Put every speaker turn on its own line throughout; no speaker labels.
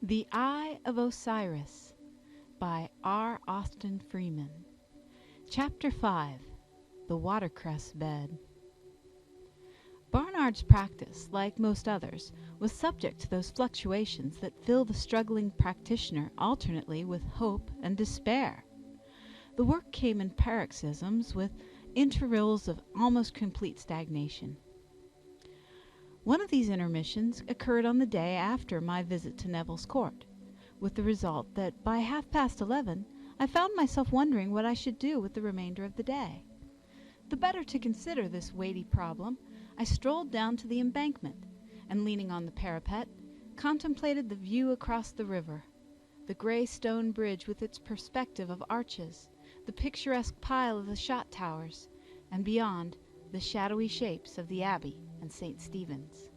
The Eye of Osiris by R. Austin Freeman. Chapter 5. The Watercress Bed. Barnard's practice, like most others, was subject to those fluctuations that fill the struggling practitioner alternately with hope and despair. The work came in paroxysms, with intervals of almost complete stagnation. One of these intermissions occurred on the day after my visit to Neville's Court, with the result that by 11:30 I found myself wondering what I should do with the remainder of the day. The better to consider this weighty problem, I strolled down to the embankment, and leaning on the parapet, contemplated the view across the river, the gray stone bridge with its perspective of arches, the picturesque pile of the shot towers, and beyond, the shadowy shapes of the Abbey and St. Stephen's.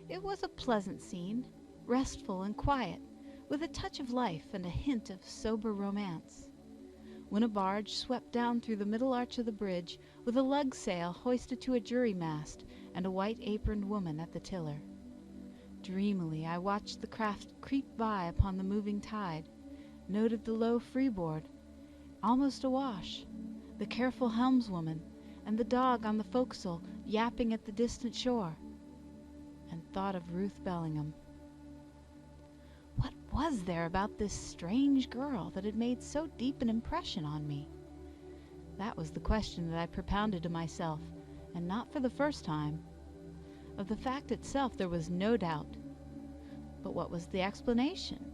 It was a pleasant scene, restful and quiet, with a touch of life and a hint of sober romance, when a barge swept down through the middle arch of the bridge, with a lug sail hoisted to a jury mast and a white-aproned woman at the tiller. Dreamily I watched the craft creep by upon the moving tide, noted the low freeboard, almost awash, the careful helmswoman, and the dog on the forecastle yapping at the distant shore, and thought of Ruth Bellingham. What was there about this strange girl that had made so deep an impression on me? That was the question that I propounded to myself, and not for the first time. Of the fact itself there was no doubt. But what was the explanation?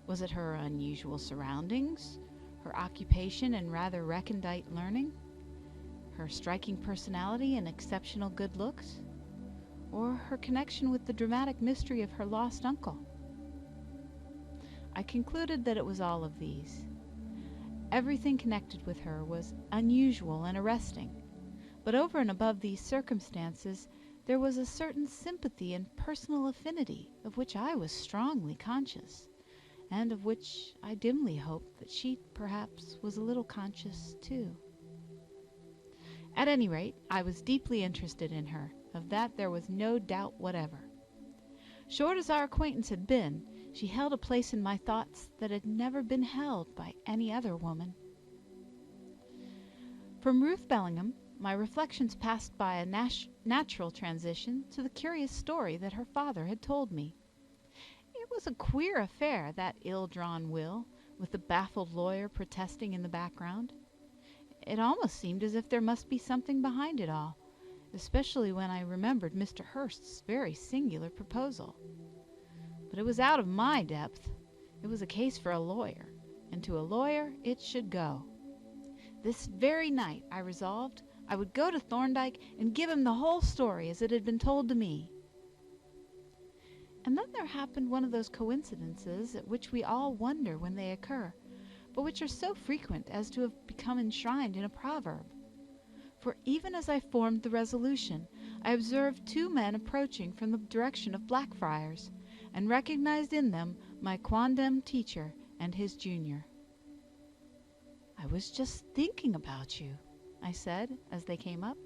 Was it her unusual surroundings, her occupation and rather recondite learning, her striking personality and exceptional good looks, or her connection with the dramatic mystery of her lost uncle? I concluded that it was all of these. Everything connected with her was unusual and arresting, but over and above these circumstances there was a certain sympathy and personal affinity of which I was strongly conscious, and of which I dimly hoped that she perhaps was a little conscious too. At any rate, I was deeply interested in her, of that there was no doubt whatever. Short as our acquaintance had been, she held a place in my thoughts that had never been held by any other woman. From Ruth Bellingham, my reflections passed by a natural transition to the curious story that her father had told me. It was a queer affair, that ill-drawn will, with the baffled lawyer protesting in the background. It almost seemed as if there must be something behind it all, especially when I remembered Mr. Hurst's very singular proposal. But it was out of my depth. It was a case for a lawyer, and to a lawyer it should go. This very night I resolved I would go to Thorndyke and give him the whole story as it had been told to me. And then there happened one of those coincidences at which we all wonder when they occur, but which are so frequent as to have become enshrined in a proverb. For even as I formed the resolution, I observed two men approaching from the direction of Blackfriars, and recognized in them my quondam teacher and his junior. "I was just thinking about you," I said, as they came up.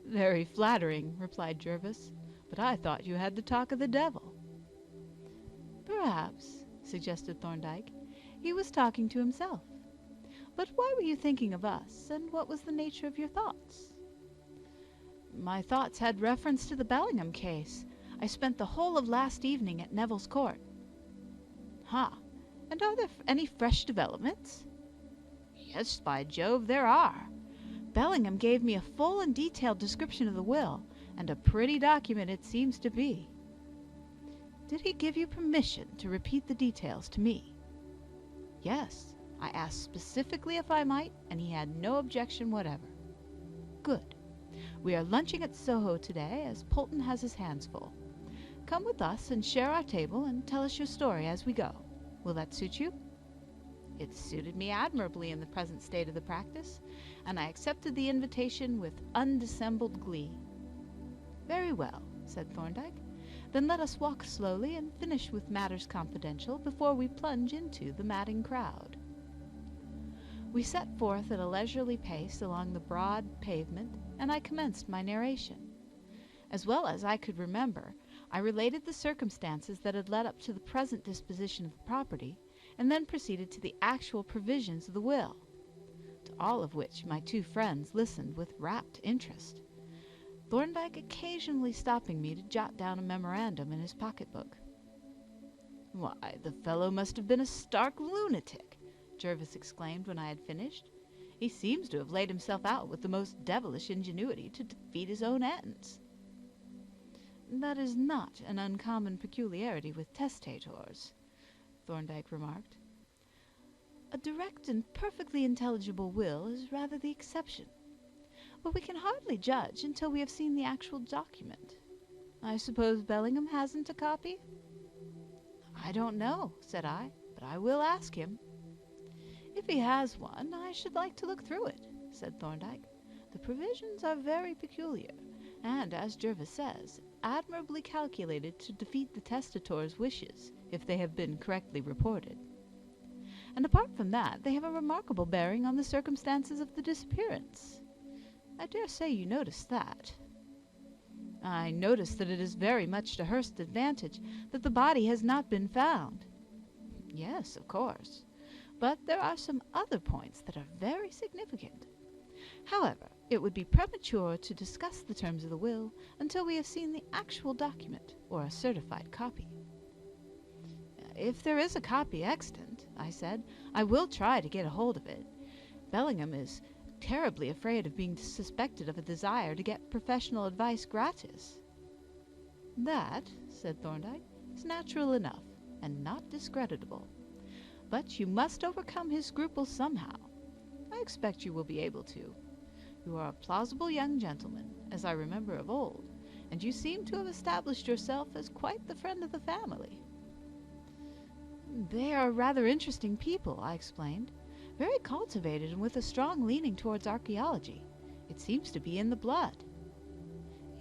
"Very flattering," replied Jervis, "but I thought you had the talk of the devil." "Perhaps," suggested Thorndyke, "he was talking to himself. But why were you thinking of us, and what was the nature of your thoughts?" "My thoughts had reference to the Bellingham case. I spent the whole of last evening at Neville's Court." "Ha! And are there any fresh developments?" "Yes, by Jove, there are. Bellingham gave me a full and detailed description of the will, and a pretty document it seems to be." "Did he give you permission to repeat the details to me?" "Yes. I asked specifically if I might, and he had no objection whatever." "Good. We are lunching at Soho today, as Polton has his hands full. Come with us and share our table, and tell us your story as we go. Will that suit you?" It suited me admirably in the present state of the practice, and I accepted the invitation with undissembled glee. "Very well," said Thorndyke. "Then let us walk slowly and finish with matters confidential before we plunge into the madding crowd." We set forth at a leisurely pace along the broad pavement, and I commenced my narration. As well as I could remember, I related the circumstances that had led up to the present disposition of the property, and then proceeded to the actual provisions of the will, to all of which my two friends listened with rapt interest, Thorndyke occasionally stopping me to jot down a memorandum in his pocketbook. "Why, the fellow must have been a stark lunatic," Jervis exclaimed when I had finished. "He seems to have laid himself out with the most devilish ingenuity to defeat his own ends." "That is not an uncommon peculiarity with testators," Thorndyke remarked. "A direct and perfectly intelligible will is rather the exception. But we can hardly judge until we have seen the actual document. I suppose Bellingham hasn't a copy?" "I don't know," said I, "but I will ask him." "If he has one, I should like to look through it," said Thorndyke. "The provisions are very peculiar, and, as Jervis says, admirably calculated to defeat the testator's wishes, if they have been correctly reported. And apart from that, they have a remarkable bearing on the circumstances of the disappearance. I dare say you noticed that." "I notice that it is very much to Hurst's advantage that the body has not been found." "Yes, of course. But there are some other points that are very significant. However, it would be premature to discuss the terms of the will until we have seen the actual document, or a certified copy." "If there is a copy extant," I said, "I will try to get a hold of it. Bellingham is terribly afraid of being suspected of a desire to get professional advice gratis." "That," said Thorndyke, "is natural enough, and not discreditable. But you must overcome his scruples somehow. I expect you will be able to. You are a plausible young gentleman, as I remember of old, and you seem to have established yourself as quite the friend of the family." "They are rather interesting people," I explained. "Very cultivated and with a strong leaning towards archaeology. It seems to be in the blood."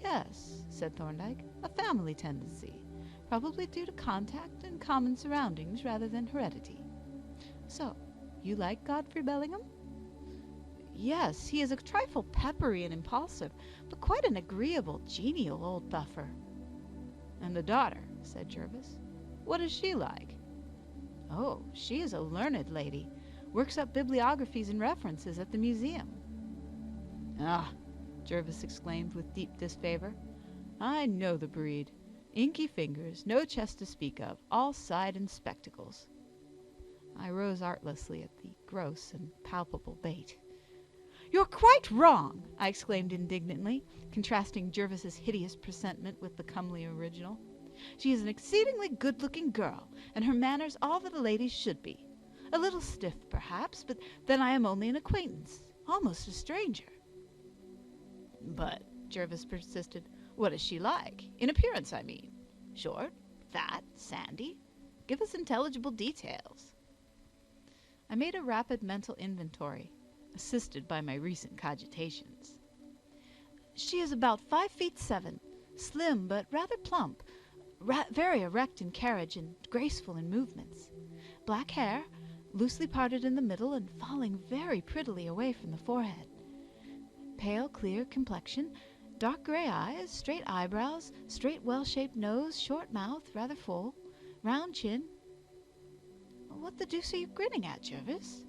"Yes," said Thorndyke, "a family tendency, probably due to contact and common surroundings rather than heredity. So, you like Godfrey Bellingham?" "Yes, he is a trifle peppery and impulsive, but quite an agreeable, genial old buffer." "And the daughter," said Jervis. "What is she like?" "Oh, she is a learned lady. Works up bibliographies and references at the museum." "Ah," Jervis exclaimed with deep disfavor, "I know the breed. Inky fingers, no chest to speak of, all side and spectacles." I rose artlessly at the gross and palpable bait. "You're quite wrong!" I exclaimed indignantly, contrasting Jervis's hideous presentment with the comely original. "She is an exceedingly good-looking girl, and her manners all that a lady should be. A little stiff, perhaps, but then I am only an acquaintance, almost a stranger." "But," Jervis persisted, "what is she like? In appearance, I mean. Short, fat, sandy? Give us intelligible details." I made a rapid mental inventory, assisted by my recent cogitations. "She is about 5'7", slim but rather plump, very erect in carriage and graceful in movements. Black hair, loosely parted in the middle and falling very prettily away from the forehead. Pale, clear complexion, dark gray eyes, straight eyebrows, straight well-shaped nose, short mouth, rather full, round chin. What the deuce are you grinning at, Jervis?"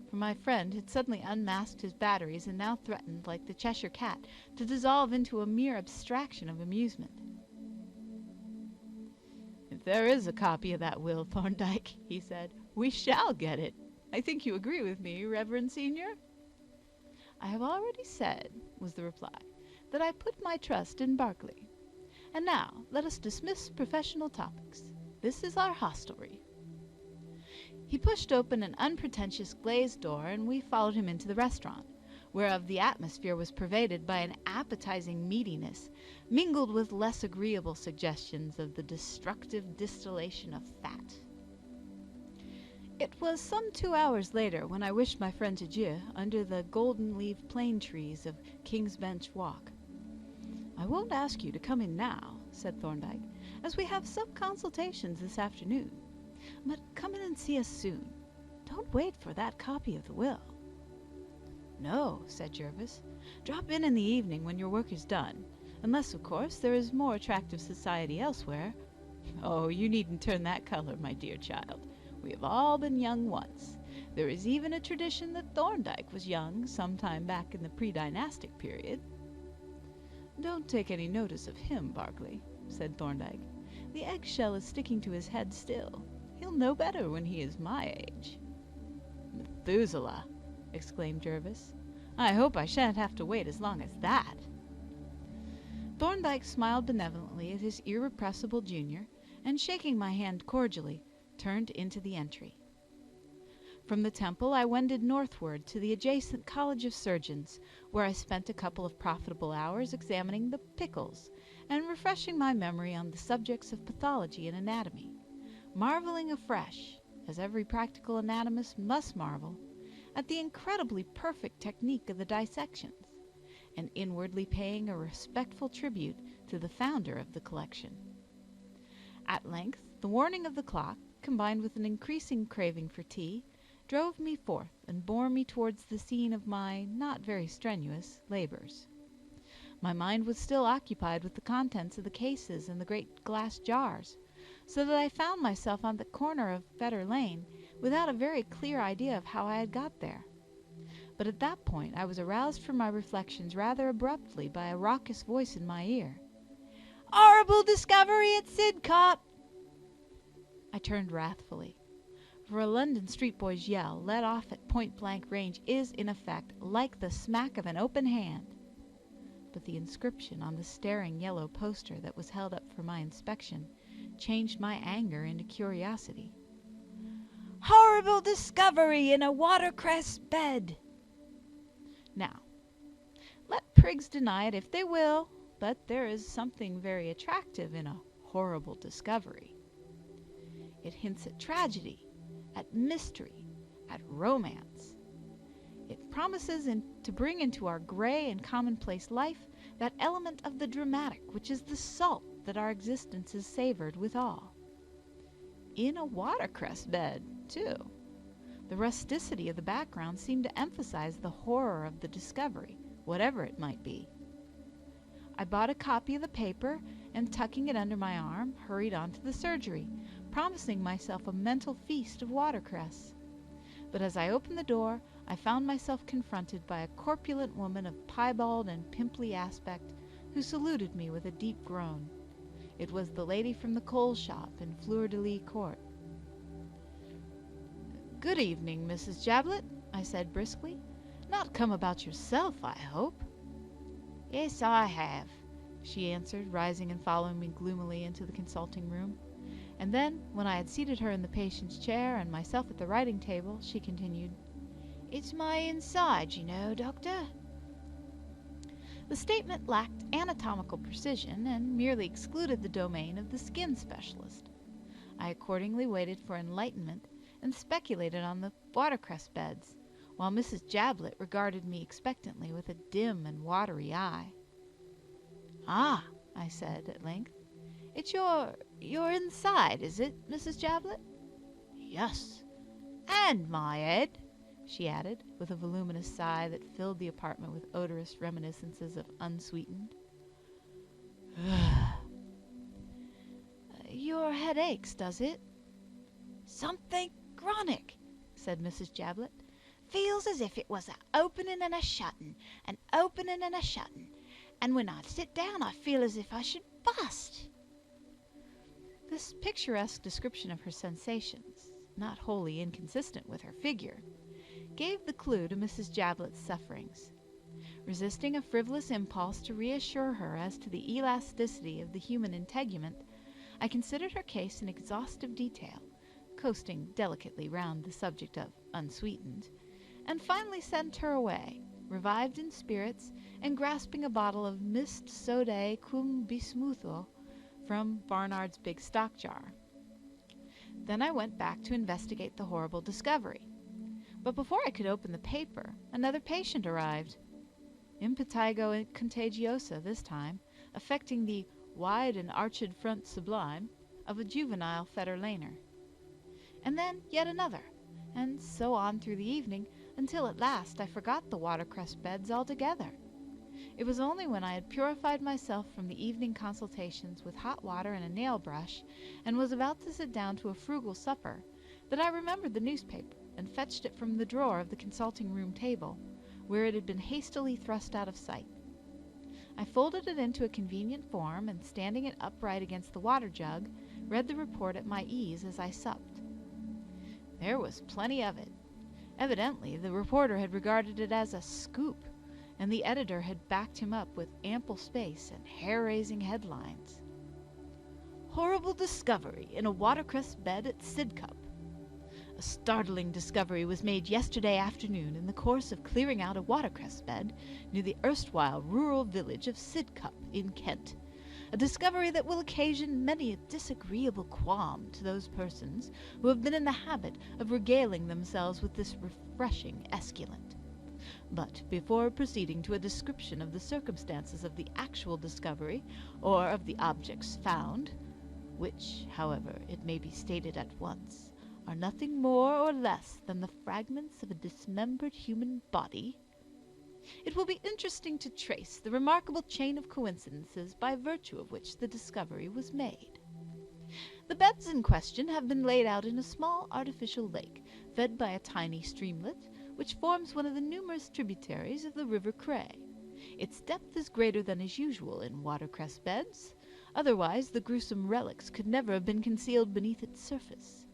For my friend had suddenly unmasked his batteries and now threatened, like the Cheshire cat, to dissolve into a mere abstraction of amusement. "If there is a copy of that will, Thorndyke," he said, "we shall get it. I think you agree with me, Reverend Senior?" "I have already said," was the reply, "that I put my trust in Berkeley. And now let us dismiss professional topics. This is our hostelry." He pushed open an unpretentious glazed door, and we followed him into the restaurant, whereof the atmosphere was pervaded by an appetizing meatiness, mingled with less agreeable suggestions of the destructive distillation of fat. It was some 2 hours later when I wished my friend adieu under the golden-leaved plane trees of King's Bench Walk. "I won't ask you to come in now," said Thorndyke, "as we have some consultations this afternoon. But come in and see us soon. Don't wait for that copy of the will." "No," said Jervis. "Drop in the evening when your work is done, Unless, of course, there is more attractive society elsewhere. Oh, you needn't turn that color, my dear child. We have all been young once. There is even a tradition that Thorndyke was young sometime back in the pre-dynastic period." "Don't take any notice of him, Barclay," said Thorndyke. "The eggshell is sticking to his head still. He'll know better when he is my age." "Methuselah!" exclaimed Jervis. "I hope I shan't have to wait as long as that." Thorndyke smiled benevolently at his irrepressible junior, and shaking my hand cordially, turned into the entry. From the temple I wended northward to the adjacent College of Surgeons, where I spent a couple of profitable hours examining the pickles and refreshing my memory on the subjects of pathology and anatomy, marveling afresh, as every practical anatomist must marvel, at the incredibly perfect technique of the dissections, and inwardly paying a respectful tribute to the founder of the collection. At length, the warning of the clock, combined with an increasing craving for tea, drove me forth and bore me towards the scene of my not very strenuous labors. My mind was still occupied with the contents of the cases and the great glass jars, so that I found myself on the corner of Fetter Lane without a very clear idea of how I had got there. But at that point I was aroused from my reflections rather abruptly by a raucous voice in my ear. "Horrible discovery at Sidcup!" I turned wrathfully, for a London street boy's yell, let off at point-blank range, is, in effect, like the smack of an open hand. But the inscription on the staring yellow poster that was held up for my inspection changed my anger into curiosity. "Horrible discovery in a watercress bed!" Now, let prigs deny it if they will, but there is something very attractive in a horrible discovery. It hints at tragedy, at mystery, at romance. It promises to bring into our gray and commonplace life that element of the dramatic which is the salt that our existence is savored withal. In a watercress bed, too. The rusticity of the background seemed to emphasize the horror of the discovery, whatever it might be. I bought a copy of the paper, and tucking it under my arm, hurried on to the surgery, promising myself a mental feast of watercress. But as I opened the door, I found myself confronted by a corpulent woman of piebald and pimply aspect, who saluted me with a deep groan. It was the lady from the coal shop in Fleur-de-Lis Court. "Good evening, Mrs. Jablett," I said briskly. "Not come about yourself, I hope?" "Yes, I have," she answered, rising and following me gloomily into the consulting room. And then, when I had seated her in the patient's chair and myself at the writing table, she continued, "It's my inside, you know, doctor." The statement lacked anatomical precision and merely excluded the domain of the skin specialist. I accordingly waited for enlightenment and speculated on the watercress beds, while Mrs. Jablett regarded me expectantly with a dim and watery eye. "Ah," I said at length, "it's your inside, is it, Mrs. Jablett?" "Yes, and my head," she added, with a voluminous sigh that filled the apartment with odorous reminiscences of unsweetened. "Your head aches, does it?" "Something chronic," said Mrs. Jablett. "Feels as if it was a-opening and a-shutting, and opening and a-shutting, and when I sit down I feel as if I should bust." This picturesque description of her sensations, not wholly inconsistent with her figure, gave the clue to Mrs. Jablett's sufferings. Resisting a frivolous impulse to reassure her as to the elasticity of the human integument, I considered her case in exhaustive detail, coasting delicately round the subject of unsweetened, and finally sent her away, revived in spirits, and grasping a bottle of mist sodae cum bismutho from Barnard's big stock jar. Then I went back to investigate the horrible discovery. But before I could open the paper, another patient arrived. Impetigo contagiosa this time, affecting the wide and arched front sublime of a juvenile Fetter Laner. And then yet another, and so on through the evening, until at last I forgot the watercress beds altogether. It was only when I had purified myself from the evening consultations with hot water and a nail brush, and was about to sit down to a frugal supper, that I remembered the newspaper, and fetched it from the drawer of the consulting-room table, where it had been hastily thrust out of sight. I folded it into a convenient form, and standing it upright against the water jug, read the report at my ease as I supped. There was plenty of it. Evidently the reporter had regarded it as a scoop, and the editor had backed him up with ample space and hair-raising headlines. Horrible discovery in a watercress bed at Sidcup. A startling discovery was made yesterday afternoon in the course of clearing out a watercress bed near the erstwhile rural village of Sidcup in Kent. A discovery that will occasion many a disagreeable qualm to those persons who have been in the habit of regaling themselves with this refreshing esculent. But before proceeding to a description of the circumstances of the actual discovery, or of the objects found, which, however, it may be stated at once, are nothing more or less than the fragments of a dismembered human body, it will be interesting to trace the remarkable chain of coincidences by virtue of which the discovery was made. The beds in question have been laid out in a small artificial lake, fed by a tiny streamlet, which forms one of the numerous tributaries of the River Cray. Its depth is greater than is usual in watercress beds, otherwise the gruesome relics could never have been concealed beneath its surface,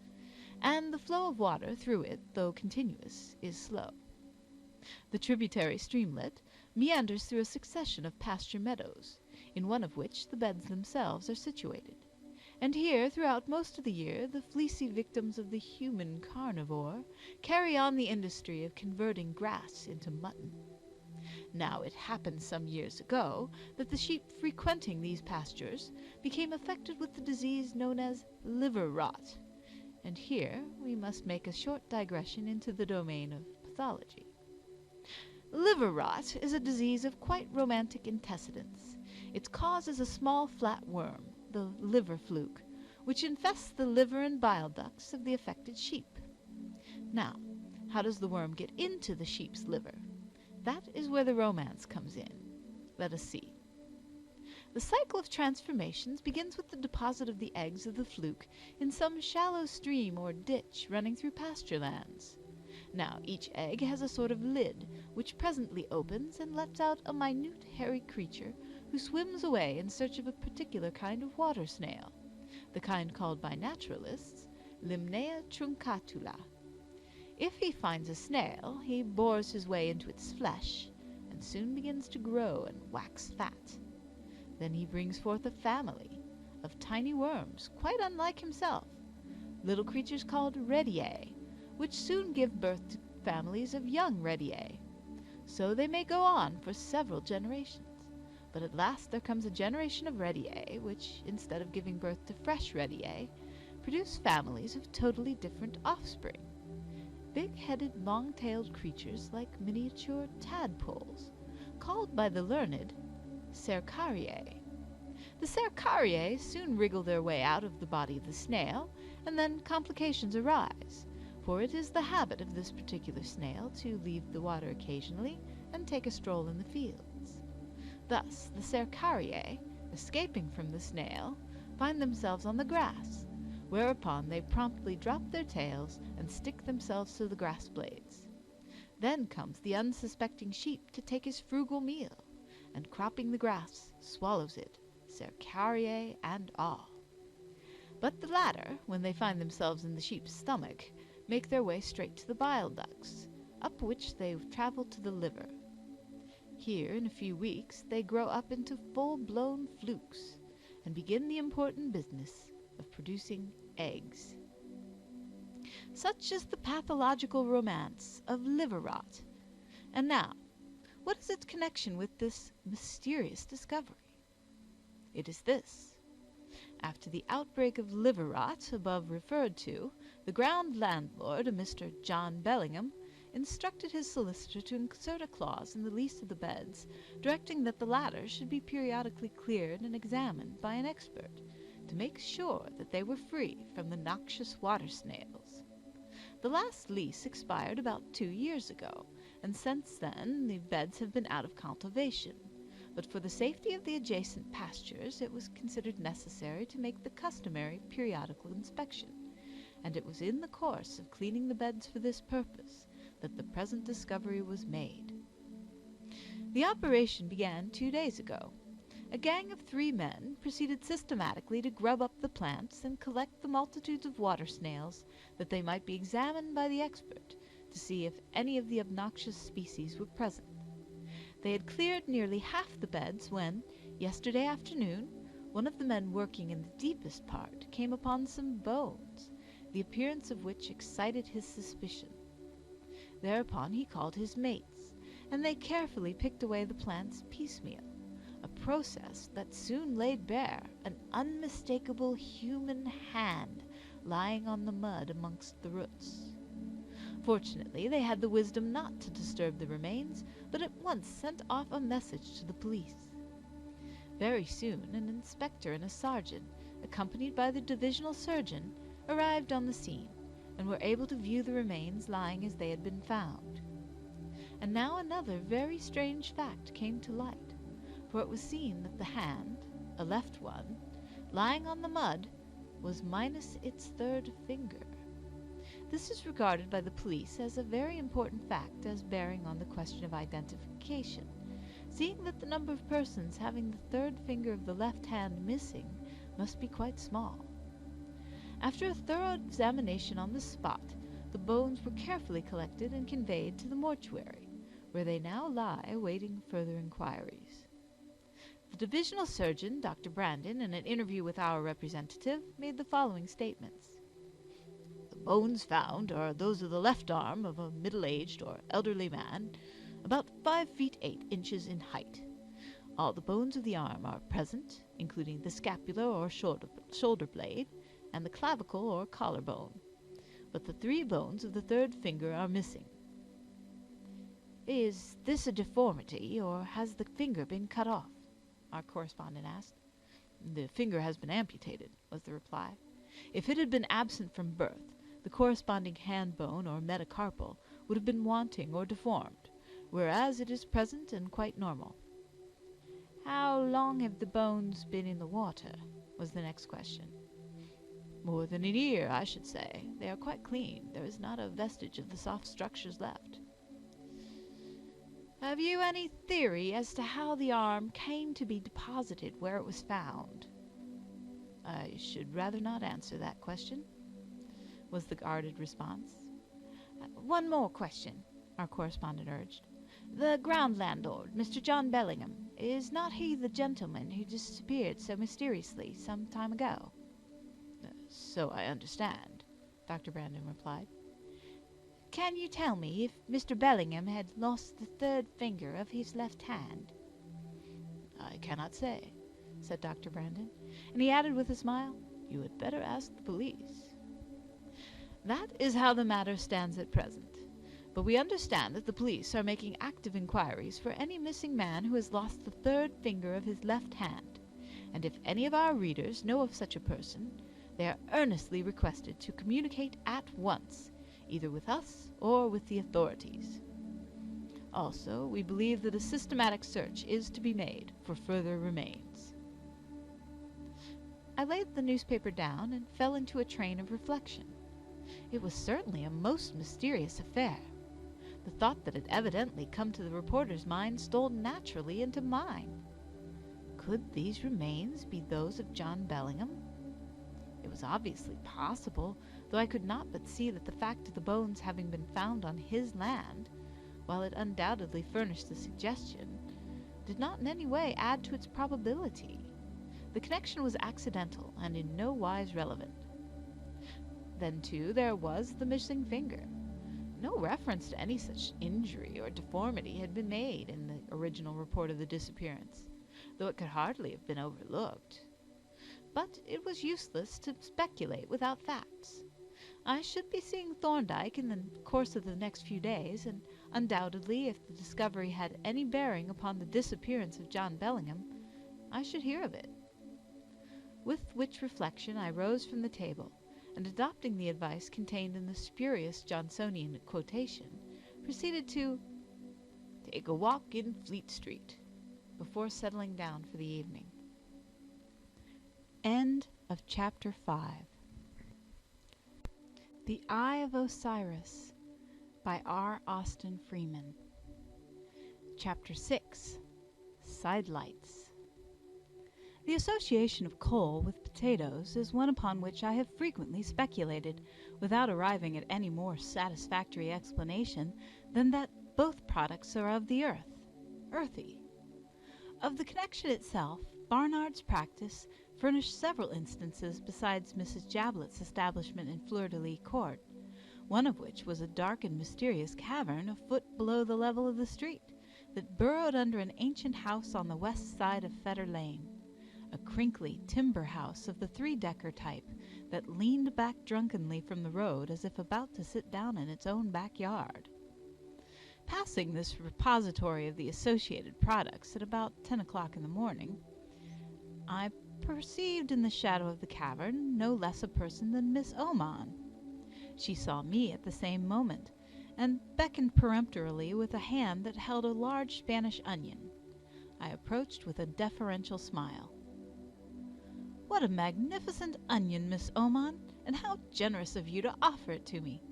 and the flow of water through it, though continuous, is slow. The tributary streamlet meanders through a succession of pasture meadows, in one of which the beds themselves are situated, and here, throughout most of the year, the fleecy victims of the human carnivore carry on the industry of converting grass into mutton. Now it happened some years ago that the sheep frequenting these pastures became affected with the disease known as liver rot, and here we must make a short digression into the domain of pathology. Liver rot is a disease of quite romantic antecedents. Its cause is a small flat worm, the liver fluke, which infests the liver and bile ducts of the affected sheep. Now, how does the worm get into the sheep's liver? That is where the romance comes in. Let us see. The cycle of transformations begins with the deposit of the eggs of the fluke in some shallow stream or ditch running through pasture lands. Now, each egg has a sort of lid, which presently opens and lets out a minute hairy creature who swims away in search of a particular kind of water snail, the kind called by naturalists Limnaea truncatula. If he finds a snail, he bores his way into its flesh, and soon begins to grow and wax fat. Then he brings forth a family of tiny worms, quite unlike himself, little creatures called rediae, which soon give birth to families of young rediae. So they may go on for several generations, but at last there comes a generation of rediae which, instead of giving birth to fresh rediae, produce families of totally different offspring, big-headed, long-tailed creatures like miniature tadpoles, called by the learned cercariae. The cercariae soon wriggle their way out of the body of the snail, and then complications arise, for it is the habit of this particular snail to leave the water occasionally and take a stroll in the fields. Thus, the cercariae, escaping from the snail, find themselves on the grass, whereupon they promptly drop their tails and stick themselves to the grass blades. Then comes the unsuspecting sheep to take his frugal meal, and cropping the grass, swallows it, cercariae and all. But the latter, when they find themselves in the sheep's stomach, make their way straight to the bile ducts, up which they travel to the liver. Here, in a few weeks, they grow up into full-blown flukes, and begin the important business of producing eggs. Such is the pathological romance of liver rot. And now, what is its connection with this mysterious discovery? It is this. After the outbreak of liver rot above referred to, the ground landlord, a Mr. John Bellingham, instructed his solicitor to insert a clause in the lease of the beds, directing that the latter should be periodically cleared and examined by an expert, to make sure that they were free from the noxious water snails. The last lease expired about 2 years ago, and since then the beds have been out of cultivation, but for the safety of the adjacent pastures it was considered necessary to make the customary periodical inspection, and it was in the course of cleaning the beds for this purpose that the present discovery was made. The operation began 2 days ago. A gang of 3 men proceeded systematically to grub up the plants and collect the multitudes of water snails that they might be examined by the expert to see if any of the obnoxious species were present. They had cleared nearly half the beds when, yesterday afternoon, one of the men working in the deepest part came upon some bones, the appearance of which excited his suspicion. Thereupon he called his mates, and they carefully picked away the plants piecemeal, a process that soon laid bare an unmistakable human hand lying on the mud amongst the roots. Fortunately, they had the wisdom not to disturb the remains, but at once sent off a message to the police. Very soon an inspector and a sergeant, accompanied by the divisional surgeon, arrived on the scene, and were able to view the remains lying as they had been found. And now another very strange fact came to light, for it was seen that the hand, a left one, lying on the mud, was minus its 3rd finger. This is regarded by the police as a very important fact as bearing on the question of identification, seeing that the number of persons having the 3rd finger of the left hand missing must be quite small. After a thorough examination on the spot, the bones were carefully collected and conveyed to the mortuary, where they now lie awaiting further inquiries. The divisional surgeon, Dr. Brandon, in an interview with our representative, made the following statements. The bones found are those of the left arm of a middle-aged or elderly man, about 5 feet 8 inches in height. All the bones of the arm are present, including the scapula or shoulder blade, and the clavicle or collarbone, but the 3 bones of the 3rd finger are missing. Is this a deformity, or has the finger been cut off? Our correspondent asked. The finger has been amputated, was the reply. If it had been absent from birth, the corresponding hand bone or metacarpal would have been wanting or deformed, whereas it is present and quite normal. How long have the bones been in the water? Was the next question. More than a year, I should say. They are quite clean. There is not a vestige of the soft structures left. Have you any theory as to how the arm came to be deposited where it was found? I should rather not answer that question, was the guarded response. One more question, our correspondent urged. The ground landlord, Mr. John Bellingham, is not he the gentleman who disappeared so mysteriously some time ago? So I understand, Dr. Brandon replied. Can you tell me if Mr. Bellingham had lost the 3rd finger of his left hand? I cannot say, said Dr. Brandon, and he added with a smile, You had better ask the police. That is how the matter stands at present, but we understand that the police are making active inquiries for any missing man who has lost the 3rd finger of his left hand, and if any of our readers know of such a person, they are earnestly requested to communicate at once, either with us or with the authorities. Also, we believe that a systematic search is to be made for further remains. I laid the newspaper down and fell into a train of reflection. It was certainly a most mysterious affair. The thought that had evidently come to the reporter's mind stole naturally into mine. Could these remains be those of John Bellingham? It was obviously possible, though I could not but see that the fact of the bones having been found on his land, while it undoubtedly furnished the suggestion, did not in any way add to its probability. The connection was accidental and in no wise relevant. Then, too, there was the missing finger. No reference to any such injury or deformity had been made in the original report of the disappearance, though it could hardly have been overlooked. But it was useless to speculate without facts. I should be seeing Thorndyke in the course of the next few days, and undoubtedly, if the discovery had any bearing upon the disappearance of John Bellingham, I should hear of it. With which reflection I rose from the table, and adopting the advice contained in the spurious Johnsonian quotation, proceeded to take a walk in Fleet Street. before settling down for the evening. End of Chapter 5. The Eye of Osiris by R. Austin Freeman. Chapter 6. Sidelights. The association of coal with potatoes is one upon which I have frequently speculated, without arriving at any more satisfactory explanation than that both products are of the earth, earthy. Of the connection itself, Barnard's practice furnished several instances besides Mrs. Jablett's establishment in Fleur-de-Lis Court, one of which was a dark and mysterious cavern a foot below the level of the street, that burrowed under an ancient house on the west side of Fetter Lane, a crinkly timber house of the three-decker type that leaned back drunkenly from the road as if about to sit down in its own backyard. Passing this repository of the associated products at about 10 o'clock in the morning, I perceived in the shadow of the cavern no less a person than Miss Oman. She saw me at the same moment, and beckoned peremptorily with a hand that held a large Spanish onion. I approached with a deferential smile. "What a magnificent onion, Miss Oman, and how generous of you to offer it to me."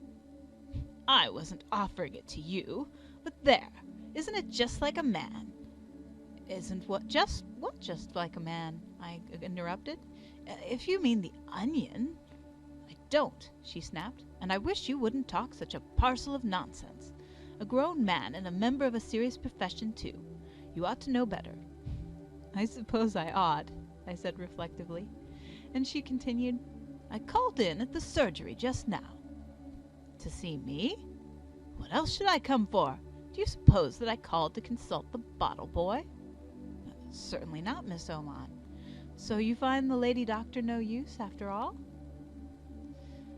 "I wasn't offering it to you, but there, isn't it just like a man?" "Isn't what just like a man?" I interrupted. "If you mean the onion—" "I don't," she snapped, "and I wish you wouldn't talk such a parcel of nonsense. A grown man and a member of a serious profession, too. You ought to know better." "I suppose I ought," I said reflectively, and she continued, "I called in at the surgery just now." "To see me? What else should I come for? Do you suppose that I called to consult the bottle boy?" "Certainly not, Miss Oman. So you find the lady doctor no use, after all?"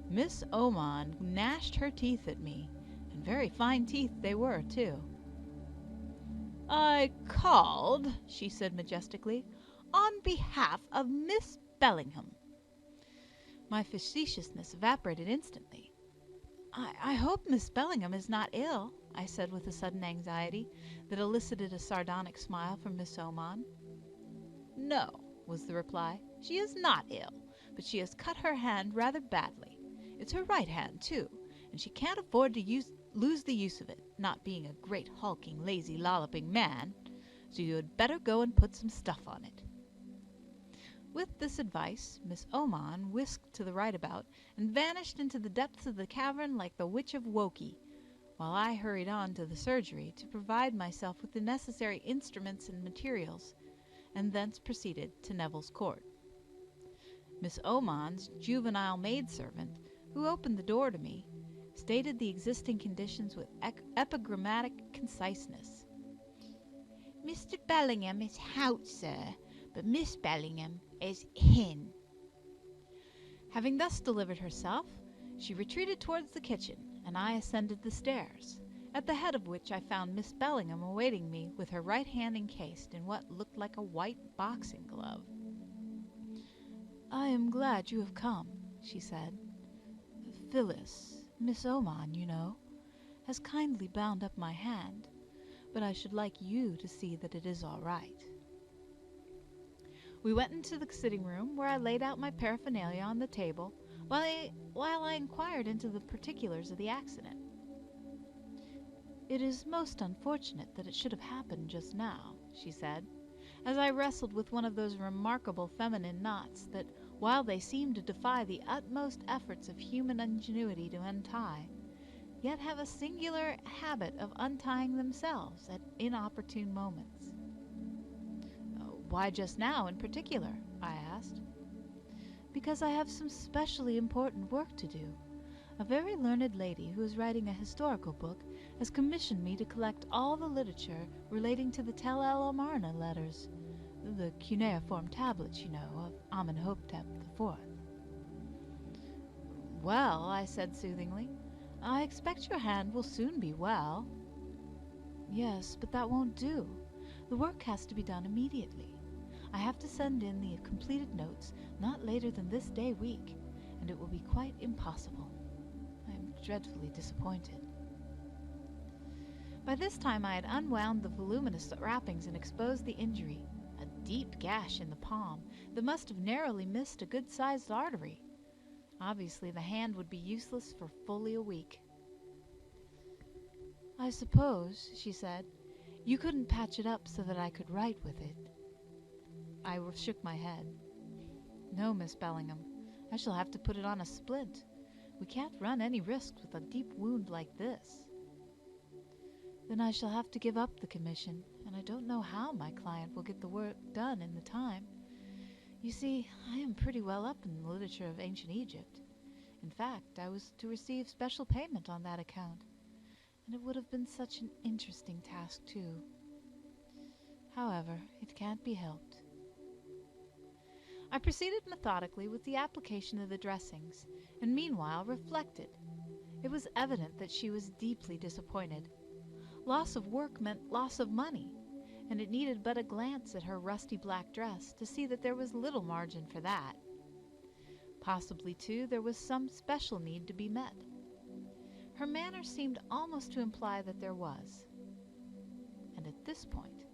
Miss Oman gnashed her teeth at me, and very fine teeth they were, too. "I called," she said majestically, "on behalf of Miss Bellingham." My facetiousness evaporated instantly. I hope Miss Bellingham is not ill," I said with a sudden anxiety that elicited a sardonic smile from Miss Oman. "No," was the reply, "she is not ill, but she has cut her hand rather badly. It's her right hand, too, and she can't afford to lose the use of it, not being a great hulking, lazy, lolloping man, so you had better go and put some stuff on it." With this advice, Miss Oman whisked to the right about and vanished into the depths of the cavern like the Witch of Woki, while I hurried on to the surgery to provide myself with the necessary instruments and materials, and thence proceeded to Neville's Court. Miss Oman's juvenile maidservant, who opened the door to me, stated the existing conditions with epigrammatic conciseness. "Mr. Bellingham is hout, sir, but Miss Bellingham is hin." Having thus delivered herself, she retreated towards the kitchen, and I ascended the stairs, at the head of which I found Miss Bellingham awaiting me with her right hand encased in what looked like a white boxing glove. "I am glad you have come," she said. "Phyllis, Miss Oman, you know, has kindly bound up my hand, but I should like you to see that it is all right." We went into the sitting room, where I laid out my paraphernalia on the table while I inquired into the particulars of the accident. "It is most unfortunate that it should have happened just now," she said, as I wrestled with one of those remarkable feminine knots that, while they seem to defy the utmost efforts of human ingenuity to untie, yet have a singular habit of untying themselves at inopportune moments. "Why just now in particular?" I asked. "Because I have some specially important work to do. A very learned lady who is writing a historical book has commissioned me to collect all the literature relating to the Tel el Amarna letters, the cuneiform tablets, you know, of Amenhotep IV. "Well," I said soothingly, "I expect your hand will soon be well." "Yes, but that won't do. The work has to be done immediately. I have to send in the completed notes not later than this day week, and it will be quite impossible. I am dreadfully disappointed." By this time I had unwound the voluminous wrappings and exposed the injury, a deep gash in the palm that must have narrowly missed a good-sized artery. Obviously, the hand would be useless for fully a week. "I suppose," she said, "you couldn't patch it up so that I could write with it?" I shook my head. "No, Miss Bellingham. I shall have to put it on a splint. We can't run any risks with a deep wound like this." "Then I shall have to give up the commission, and I don't know how my client will get the work done in the time. You see, I am pretty well up in the literature of ancient Egypt. In fact, I was to receive special payment on that account, and it would have been such an interesting task, too. However, it can't be helped." I proceeded methodically with the application of the dressings, and meanwhile reflected. It was evident that she was deeply disappointed. Loss of work meant loss of money, and it needed but a glance at her rusty black dress to see that there was little margin for that. Possibly, too, there was some special need to be met. Her manner seemed almost to imply that there was. And at this point,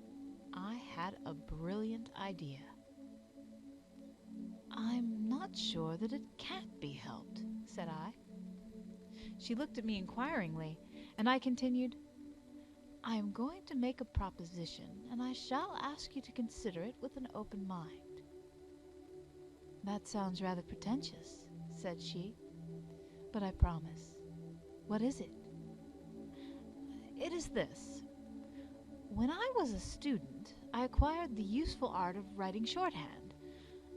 I had a brilliant idea. "I'm not sure that it can't be helped," said I. She looked at me inquiringly, and I continued, "I am going to make a proposition, and I shall ask you to consider it with an open mind." "That sounds rather pretentious," said she, "but I promise. What is it?" "It is this. When I was a student, I acquired the useful art of writing shorthand.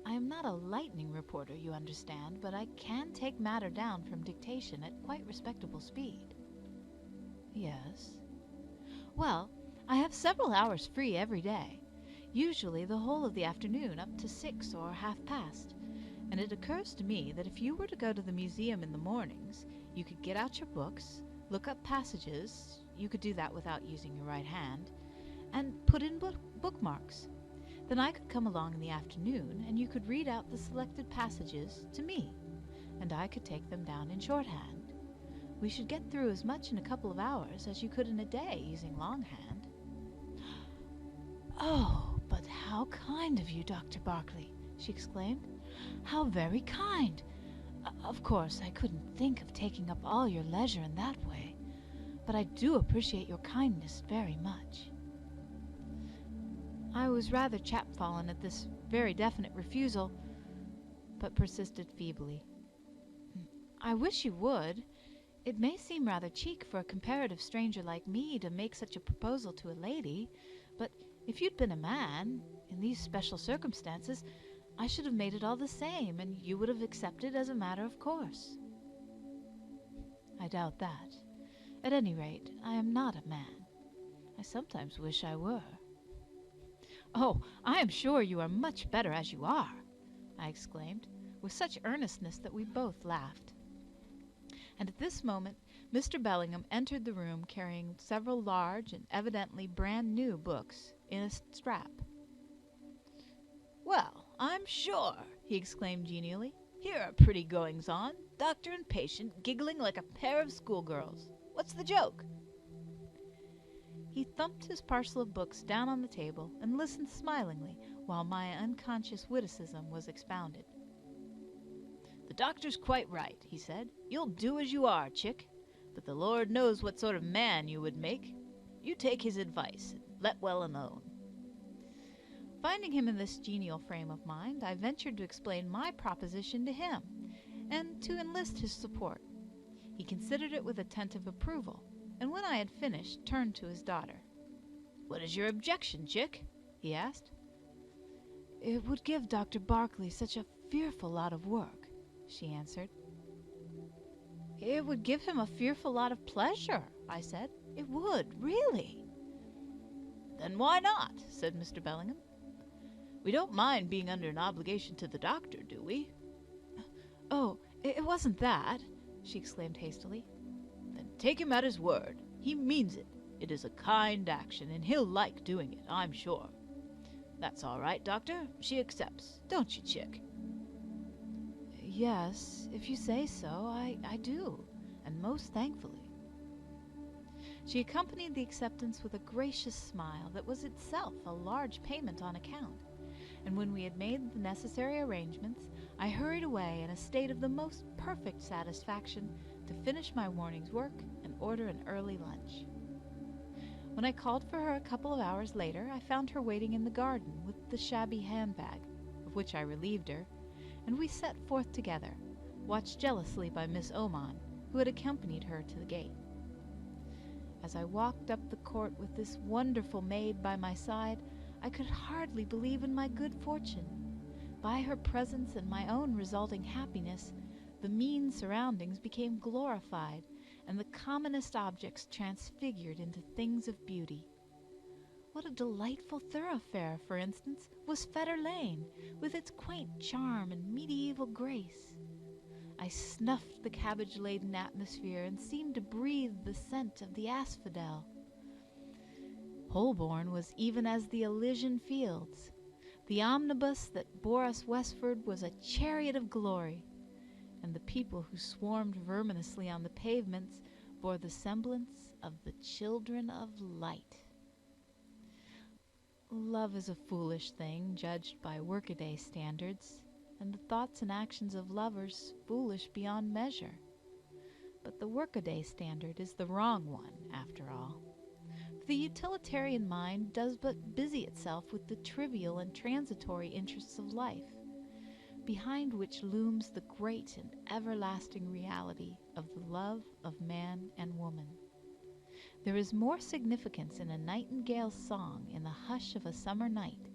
I am not a lightning reporter, you understand, but I can take matter down from dictation at quite respectable speed." "Yes." "Well, I have several hours free every day, usually the whole of the afternoon up to 6 or half past, and it occurs to me that if you were to go to the museum in the mornings, you could get out your books, look up passages, you could do that without using your right hand, and put in bookmarks. Then I could come along in the afternoon, and you could read out the selected passages to me, and I could take them down in shorthand. We should get through as much in a couple of hours as you could in a day using longhand." "Oh, but how kind of you, Dr. Barclay!" she exclaimed. "How very kind! Of course, I couldn't think of taking up all your leisure in that way, but I do appreciate your kindness very much." I was rather chapfallen at this very definite refusal, but persisted feebly. "I wish you would. It may seem rather cheek for a comparative stranger like me to make such a proposal to a lady, but if you'd been a man, in these special circumstances, I should have made it all the same, and you would have accepted as a matter of course." "I doubt that. At any rate, I am not a man. I sometimes wish I were." "Oh, I am sure you are much better as you are," I exclaimed, with such earnestness that we both laughed. And at this moment Mr. Bellingham entered the room carrying several large and evidently brand-new books in a strap. "Well, I'm sure!" he exclaimed genially. "Here are pretty goings-on, doctor and patient giggling like a pair of schoolgirls. What's the joke?" He thumped his parcel of books down on the table and listened smilingly while my unconscious witticism was expounded. "The doctor's quite right," he said. "You'll do as you are, chick, but the Lord knows what sort of man you would make. You take his advice and let well alone." Finding him in this genial frame of mind, I ventured to explain my proposition to him, and to enlist his support. He considered it with attentive approval, and when I had finished, turned to his daughter. "What is your objection, chick?" he asked. "It would give Dr. Barclay such a fearful lot of work," she answered. "It would give him a fearful lot of pleasure," I said. "It would, really." "Then why not?" said Mr. Bellingham. "We don't mind being under an obligation to the doctor, do we?" "Oh, it wasn't that," she exclaimed hastily. "Then take him at his word. He means it. It is a kind action, and he'll like doing it, I'm sure. That's all right, doctor. She accepts, don't you, chick?" "Yes, if you say so, I do, and most thankfully." She accompanied the acceptance with a gracious smile that was itself a large payment on account, and when we had made the necessary arrangements, I hurried away in a state of the most perfect satisfaction to finish my morning's work and order an early lunch. When I called for her a couple of hours later, I found her waiting in the garden with the shabby handbag, of which I relieved her, and we set forth together, watched jealously by Miss Oman, who had accompanied her to the gate. As I walked up the court with this wonderful maid by my side, I could hardly believe in my good fortune. By her presence and my own resulting happiness, the mean surroundings became glorified, and the commonest objects transfigured into things of beauty. What a delightful thoroughfare, for instance, was Fetter Lane, with its quaint charm and medieval grace. I snuffed the cabbage-laden atmosphere and seemed to breathe the scent of the asphodel. Holborn was even as the Elysian fields. The omnibus that bore us westward was a chariot of glory, and the people who swarmed verminously on the pavements bore the semblance of the children of light. Love is a foolish thing, judged by workaday standards, and the thoughts and actions of lovers foolish beyond measure. But the workaday standard is the wrong one, after all. For the utilitarian mind does but busy itself with the trivial and transitory interests of life, behind which looms the great and everlasting reality of the love of man and woman. There is more significance in a nightingale's song in the hush of a summer night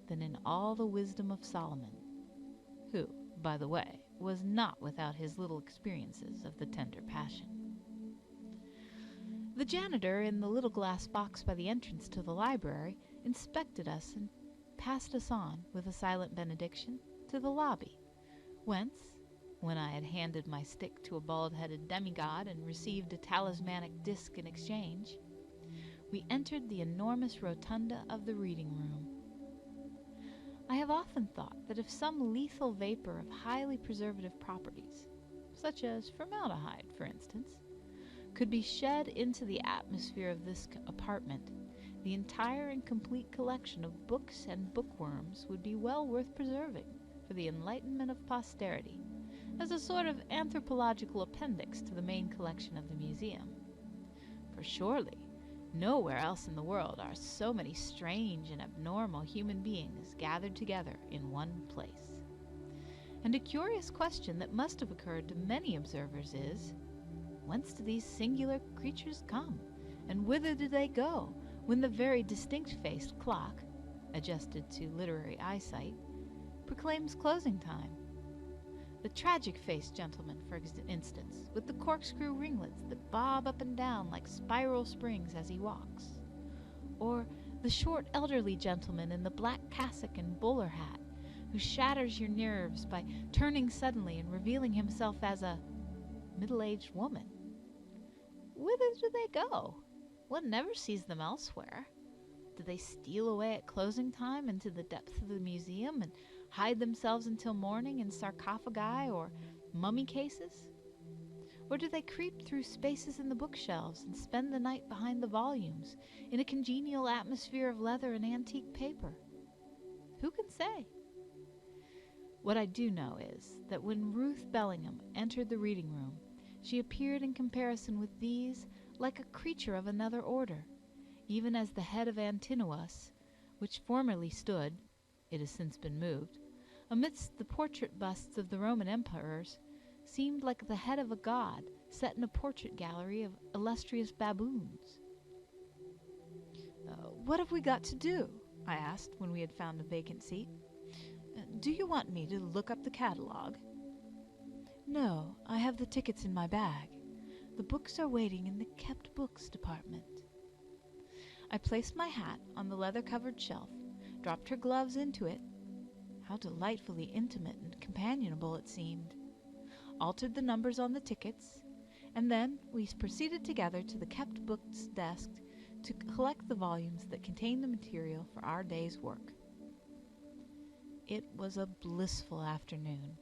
than in all the wisdom of Solomon, who, by the way, was not without his little experiences of the tender passion. The janitor in the little glass box by the entrance to the library inspected us and passed us on, with a silent benediction, to the lobby, whence, when I had handed my stick to a bald-headed demigod and received a talismanic disc in exchange, we entered the enormous rotunda of the reading room. I have often thought that if some lethal vapor of highly preservative properties, such as formaldehyde, for instance, could be shed into the atmosphere of this apartment, the entire and complete collection of books and bookworms would be well worth preserving for the enlightenment of posterity, as a sort of anthropological appendix to the main collection of the museum. For surely nowhere else in the world are so many strange and abnormal human beings gathered together in one place. And a curious question that must have occurred to many observers is, whence do these singular creatures come, and whither do they go, when the very distinct-faced clock, adjusted to literary eyesight, proclaims closing time? The tragic-faced gentleman, for instance, with the corkscrew ringlets that bob up and down like spiral springs as he walks. Or the short elderly gentleman in the black cassock and bowler hat, who shatters your nerves by turning suddenly and revealing himself as a middle-aged woman. Whither do they go? One never sees them elsewhere. Do they steal away at closing time into the depths of the museum and hide themselves until morning in sarcophagi or mummy cases? Or do they creep through spaces in the bookshelves and spend the night behind the volumes in a congenial atmosphere of leather and antique paper? Who can say? What I do know is that when Ruth Bellingham entered the reading room, she appeared in comparison with these like a creature of another order, even as the head of Antinous, which formerly stood, it has since been moved, amidst the portrait busts of the Roman emperors, seemed like the head of a god set in a portrait gallery of illustrious baboons. "What have we got to do?" I asked when we had found a vacant seat. "Do you want me to look up the catalogue?" "No, I have the tickets in my bag. The books are waiting in the kept books department." I placed my hat on the leather-covered shelf, dropped her gloves into it. How delightfully intimate and companionable it seemed. Altered the numbers on the tickets, and then we proceeded together to the kept books desk to collect the volumes that contained the material for our day's work. It was a blissful afternoon.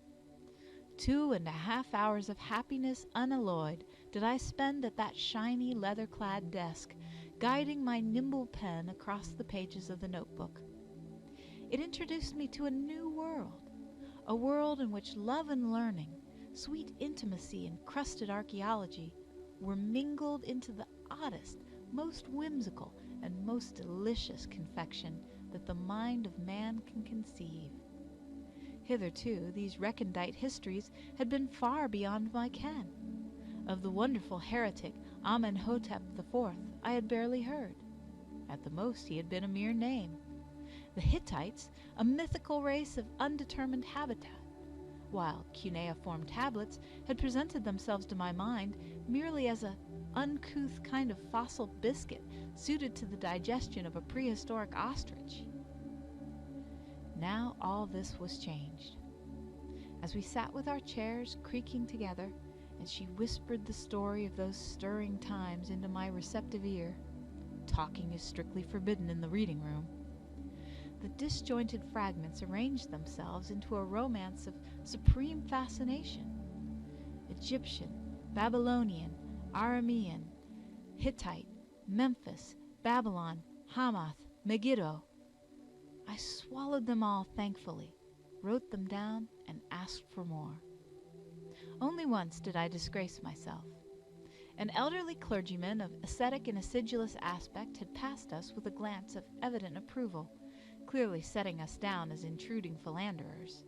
2.5 hours of happiness unalloyed did I spend at that shiny, leather-clad desk, guiding my nimble pen across the pages of the notebook. It introduced me to a new world, a world in which love and learning, sweet intimacy and crusted archaeology were mingled into the oddest, most whimsical, and most delicious confection that the mind of man can conceive. Hitherto, these recondite histories had been far beyond my ken. Of the wonderful heretic Amenhotep IV I had barely heard. At the most, he had been a mere name. The Hittites, a mythical race of undetermined habitat, while cuneiform tablets had presented themselves to my mind merely as an uncouth kind of fossil biscuit suited to the digestion of a prehistoric ostrich. Now all this was changed. As we sat with our chairs creaking together, and she whispered the story of those stirring times into my receptive ear, talking is strictly forbidden in the reading room, the disjointed fragments arranged themselves into a romance of supreme fascination. Egyptian, Babylonian, Aramean, Hittite, Memphis, Babylon, Hamath, Megiddo. I swallowed them all thankfully, wrote them down, and asked for more. Only once did I disgrace myself. An elderly clergyman of ascetic and acidulous aspect had passed us with a glance of evident approval, clearly setting us down as intruding philanderers.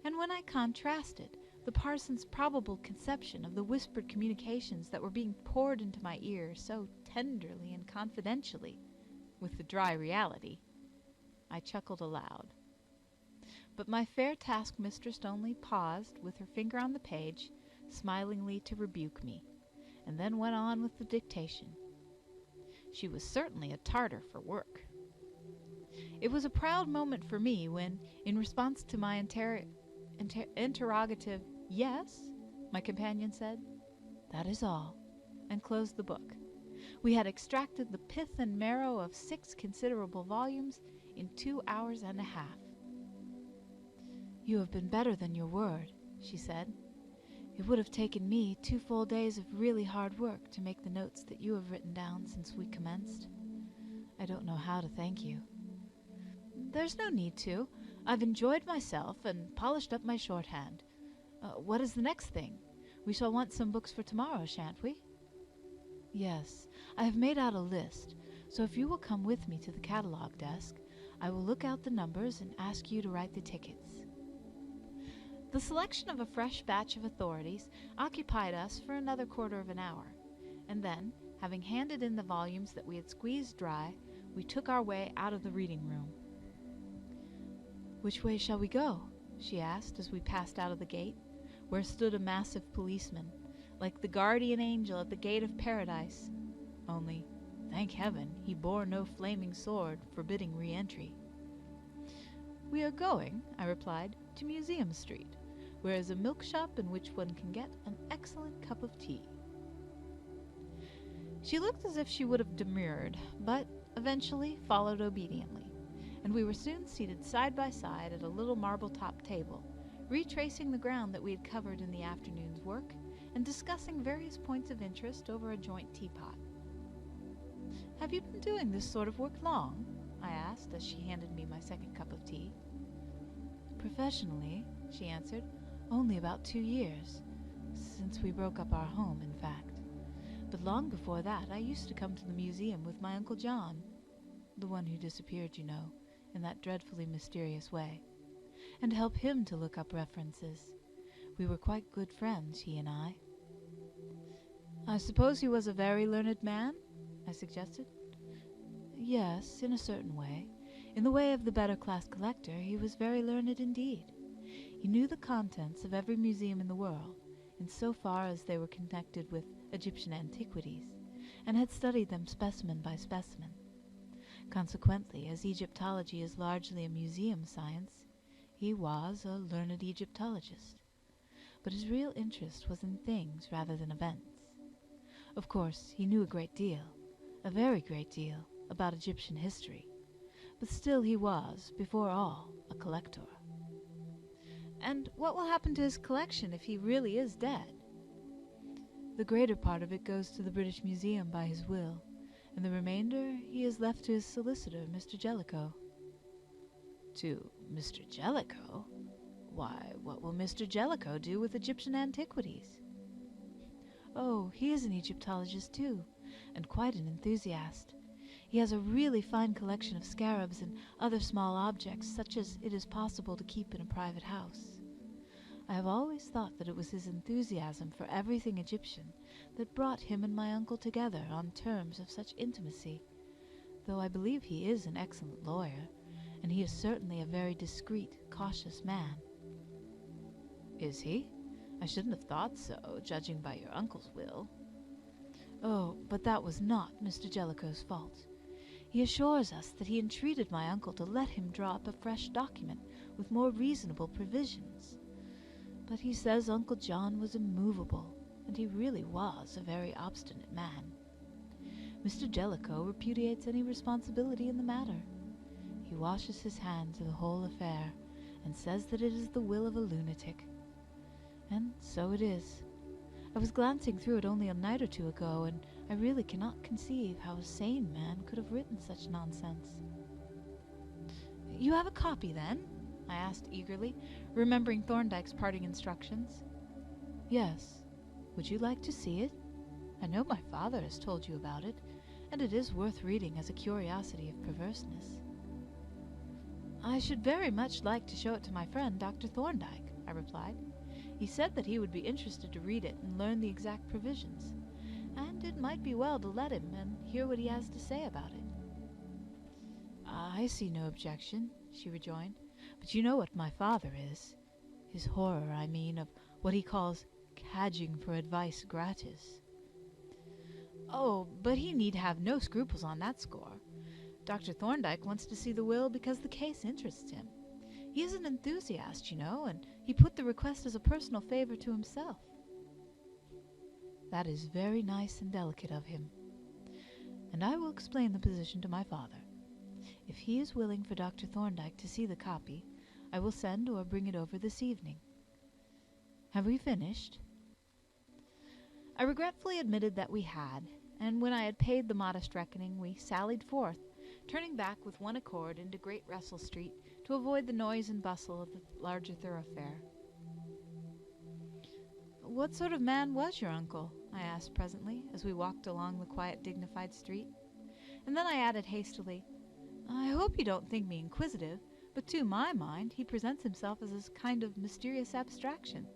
And when I contrasted the parson's probable conception of the whispered communications that were being poured into my ear so tenderly and confidentially with the dry reality, I chuckled aloud. But my fair taskmistress only paused with her finger on the page, smilingly to rebuke me, and then went on with the dictation. She was certainly a Tartar for work. It was a proud moment for me when, in response to my interrogative, "Yes," my companion said, "That is all," and closed the book. We had extracted the pith and marrow of 6 considerable volumes in 2 hours and a half. "You have been better than your word," she said. "It would have taken me 2 full days of really hard work to make the notes that you have written down since we commenced. I don't know how to thank you." "There's no need to. I've enjoyed myself and polished up my shorthand. What is the next thing? We shall want some books for tomorrow, shan't we?" "Yes, I have made out a list, so if you will come with me to the catalog desk, I will look out the numbers and ask you to write the tickets." The selection of a fresh batch of authorities occupied us for another quarter of an hour, and then, having handed in the volumes that we had squeezed dry, we took our way out of the reading room. "Which way shall we go?" she asked as we passed out of the gate, where stood a massive policeman, like the guardian angel at the gate of paradise, only, thank heaven, he bore no flaming sword forbidding re-entry. "We are going," I replied, "to Museum Street, where is a milk shop in which one can get an excellent cup of tea." She looked as if she would have demurred, but eventually followed obediently, and we were soon seated side by side at a little marble-topped table, retracing the ground that we had covered in the afternoon's work, and discussing various points of interest over a joint teapot. "Have you been doing this sort of work long?" I asked as she handed me my second cup of tea. "Professionally," she answered, "only about 2 years, since we broke up our home, in fact. But long before that I used to come to the museum with my Uncle John, the one who disappeared, you know, in that dreadfully mysterious way, and help him to look up references. We were quite good friends, he and I." "I suppose he was a very learned man?" I suggested. "Yes, in a certain way. In the way of the better-class collector, he was very learned indeed. He knew the contents of every museum in the world, in so far as they were connected with Egyptian antiquities, and had studied them specimen by specimen. Consequently, as Egyptology is largely a museum science, he was a learned Egyptologist. But his real interest was in things rather than events. Of course, he knew a great deal, a very great deal, about Egyptian history, but still he was, before all, a collector." "And what will happen to his collection if he really is dead?" The greater part of it goes to the British Museum by his will, and the remainder he has left to his solicitor, Mr. Jellicoe." "To Mr. Jellicoe? Why, what will Mr. Jellicoe do with Egyptian antiquities?" "Oh, he is an Egyptologist too, and quite an enthusiast. He has a really fine collection of scarabs and other small objects, such as it is possible to keep in a private house. I have always thought that it was his enthusiasm for everything Egyptian that brought him and my uncle together on terms of such intimacy, though I believe he is an excellent lawyer, and he is certainly a very discreet, cautious man." "Is he? I shouldn't have thought so, judging by your uncle's will." "Oh, but that was not Mr. Jellicoe's fault. He assures us that he entreated my uncle to let him draw up a fresh document with more reasonable provisions. But he says Uncle John was immovable, and he really was a very obstinate man. Mr. Jellicoe repudiates any responsibility in the matter. He washes his hands of the whole affair, and says that it is the will of a lunatic. And so it is. I was glancing through it only a night or two ago, and I really cannot conceive how a sane man could have written such nonsense." "You have a copy, then?" I asked eagerly, remembering Thorndyke's parting instructions. "Yes. Would you like to see it? I know my father has told you about it, and it is worth reading as a curiosity of perverseness." "I should very much like to show it to my friend, Dr. Thorndyke," I replied. "He said that he would be interested to read it and learn the exact provisions, and it might be well to let him and hear what he has to say about it." "I see no objection," she rejoined, "but you know what my father is. His horror, I mean, of what he calls cadging for advice gratis." "Oh, but he need have no scruples on that score. Dr. Thorndyke wants to see the will because the case interests him. He is an enthusiast, you know, and he put the request as a personal favor to himself." "That is very nice and delicate of him, and I will explain the position to my father. If he is willing for Dr. Thorndyke to see the copy, I will send or bring it over this evening. Have we finished?" I regretfully admitted that we had, and when I had paid the modest reckoning, we sallied forth, turning back with one accord into Great Russell Street to avoid the noise and bustle of the larger thoroughfare. "What sort of man was your uncle?" I asked presently, as we walked along the quiet, dignified street. And then I added hastily, "I hope you don't think me inquisitive, but to my mind he presents himself as a kind of mysterious abstraction,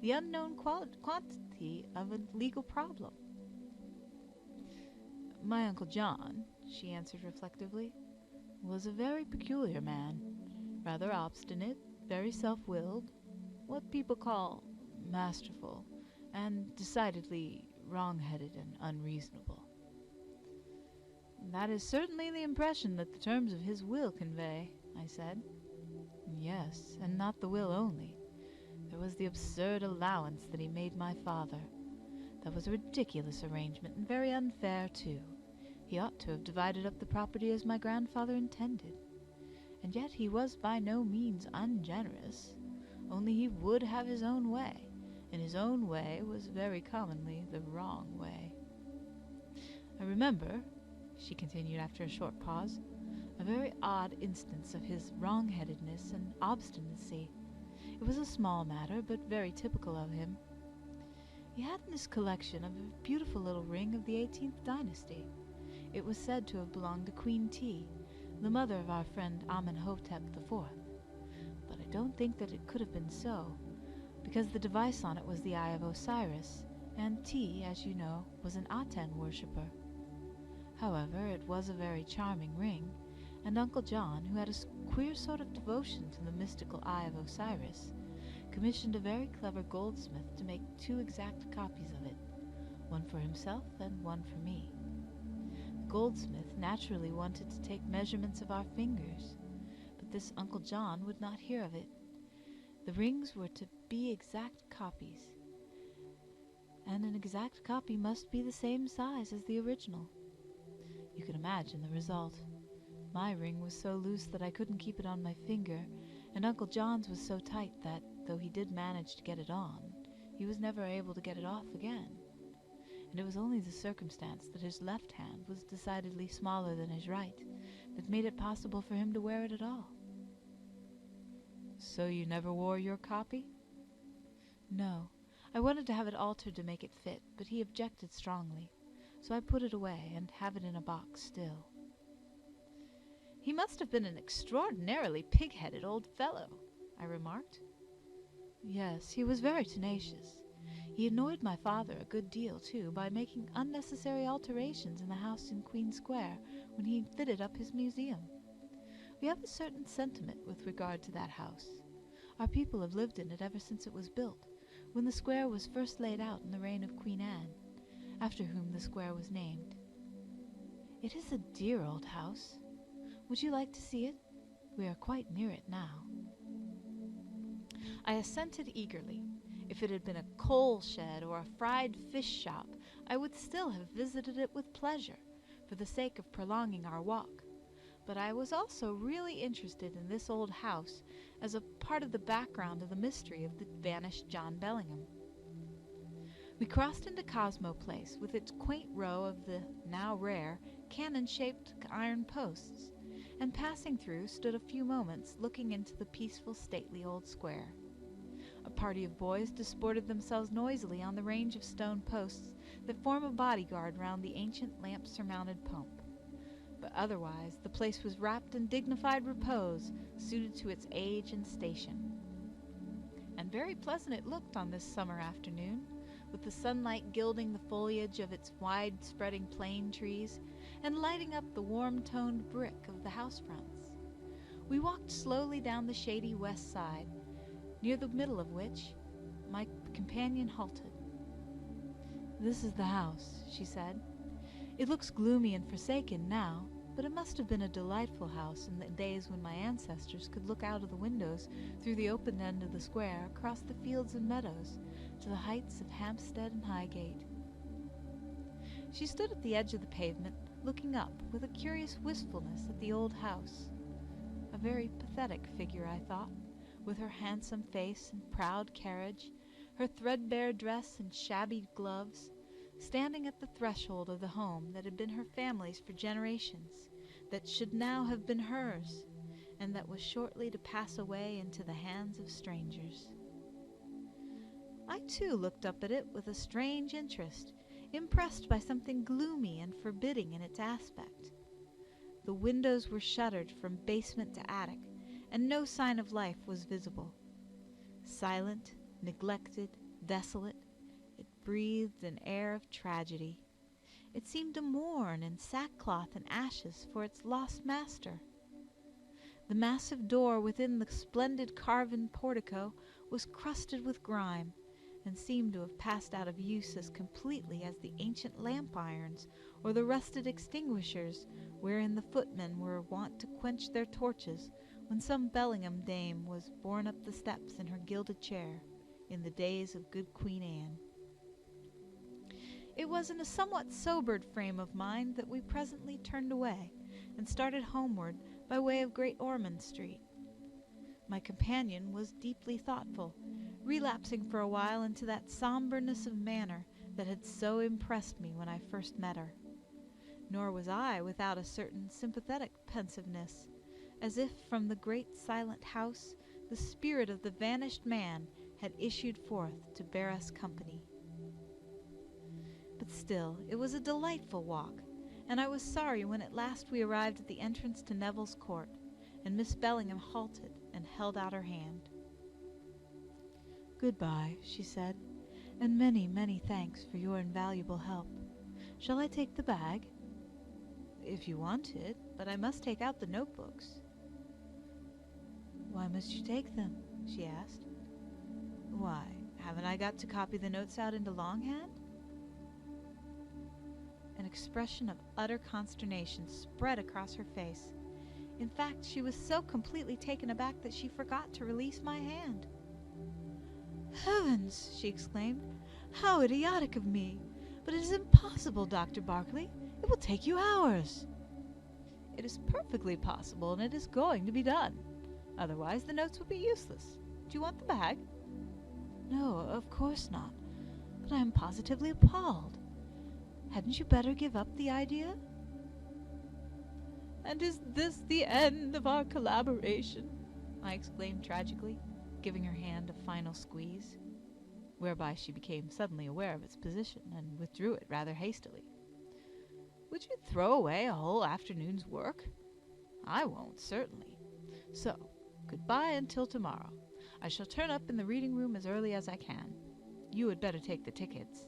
the unknown quantity of a legal problem." "My Uncle John," she answered reflectively, "was a very peculiar man, rather obstinate, very self-willed, what people call masterful, and decidedly wrong-headed and unreasonable." "That is certainly the impression that the terms of his will convey," I said. "Yes, and not the will only. There was the absurd allowance that he made my father. That was a ridiculous arrangement, and very unfair, too. He ought to have divided up the property as my grandfather intended. And yet he was by no means ungenerous, only he would have his own way, and his own way was very commonly the wrong way. I remember," she continued after a short pause, "a very odd instance of his wrong-headedness and obstinacy. It was a small matter, but very typical of him. He had in his collection a beautiful little ring of the 18th dynasty. It was said to have belonged to Queen T, the mother of our friend Amenhotep IV. But I don't think that it could have been so, because the device on it was the Eye of Osiris, and T, as you know, was an Aten worshipper. However, it was a very charming ring, and Uncle John, who had a queer sort of devotion to the mystical Eye of Osiris, commissioned a very clever goldsmith to make 2 exact copies of it, one for himself and one for me. The goldsmith naturally wanted to take measurements of our fingers, but this Uncle John would not hear of it. The rings were to be exact copies, and an exact copy must be the same size as the original. You can imagine the result. My ring was so loose that I couldn't keep it on my finger, and Uncle John's was so tight that, though he did manage to get it on, he was never able to get it off again. and it was only the circumstance that his left hand was decidedly smaller than his right that made it possible for him to wear it at all. So you never wore your copy? No. I wanted to have it altered to make it fit, but he objected strongly, so I put it away and have it in a box still. He must have been an extraordinarily pig-headed old fellow, I remarked. Yes, he was very tenacious. He annoyed my father a good deal, too, by making unnecessary alterations in the house in Queen Square when he fitted up his museum. We have a certain sentiment with regard to that house. Our people have lived in it ever since it was built, when the square was first laid out in the reign of Queen Anne, after whom the square was named. It is a dear old house. Would you like to see it? We are quite near it now. I assented eagerly. If it had been a coal shed or a fried fish shop, I would still have visited it with pleasure, for the sake of prolonging our walk. But I was also really interested in this old house as a part of the background of the mystery of the vanished John Bellingham. We crossed into Cosmo Place with its quaint row of the, now rare, cannon-shaped iron posts, and passing through stood a few moments looking into the peaceful, stately old square. A party of boys disported themselves noisily on the range of stone posts that form a bodyguard round the ancient lamp-surmounted pump. But otherwise the place was wrapped in dignified repose, suited to its age and station. And very pleasant it looked on this summer afternoon, with the sunlight gilding the foliage of its wide-spreading plane trees and lighting up the warm-toned brick of the house fronts. We walked slowly down the shady west side, near the middle of which my companion halted. "This is the house," she said. "It looks gloomy and forsaken now, but it must have been a delightful house in the days when my ancestors could look out of the windows through the open end of the square across the fields and meadows to the heights of Hampstead and Highgate." She stood at the edge of the pavement, looking up with a curious wistfulness at the old house. A very pathetic figure, I thought, with her handsome face and proud carriage, her threadbare dress and shabby gloves, standing at the threshold of the home that had been her family's for generations, that should now have been hers, and that was shortly to pass away into the hands of strangers. I too looked up at it with a strange interest, impressed by something gloomy and forbidding in its aspect. The windows were shuttered from basement to attic, and no sign of life was visible. Silent, neglected, desolate, it breathed an air of tragedy. It seemed to mourn in sackcloth and ashes for its lost master. The massive door within the splendid carven portico was crusted with grime, and seemed to have passed out of use as completely as the ancient lamp irons or the rusted extinguishers wherein the footmen were wont to quench their torches when some Bellingham dame was borne up the steps in her gilded chair in the days of good Queen Anne. It was in a somewhat sobered frame of mind that we presently turned away and started homeward by way of Great Ormond Street. My companion was deeply thoughtful, relapsing for a while into that somberness of manner that had so impressed me when I first met her. Nor was I without a certain sympathetic pensiveness, as if from the great silent house the spirit of the vanished man had issued forth to bear us company. But still, it was a delightful walk, and I was sorry when at last we arrived at the entrance to Neville's Court, and Miss Bellingham halted and held out her hand. "Goodbye," she said, "and many, many thanks for your invaluable help. Shall I take the bag?" "If you want it, but I must take out the notebooks." "Why must you take them?" she asked. "Why, haven't I got to copy the notes out into longhand?" An expression of utter consternation spread across her face. In fact, she was so completely taken aback that she forgot to release my hand. "Heavens!" she exclaimed. "How idiotic of me! But it is impossible, Dr. Barclay. It will take you hours." "It is perfectly possible, and it is going to be done. Otherwise the notes would be useless. Do you want the bag?" "No, of course not. But I am positively appalled. Hadn't you better give up the idea?" "And is this the end of our collaboration?" I exclaimed tragically, giving her hand a final squeeze, whereby she became suddenly aware of its position and withdrew it rather hastily. "Would you throw away a whole afternoon's work? I won't, certainly. So, goodbye until tomorrow. I shall turn up in the reading room as early as I can. You had better take the tickets.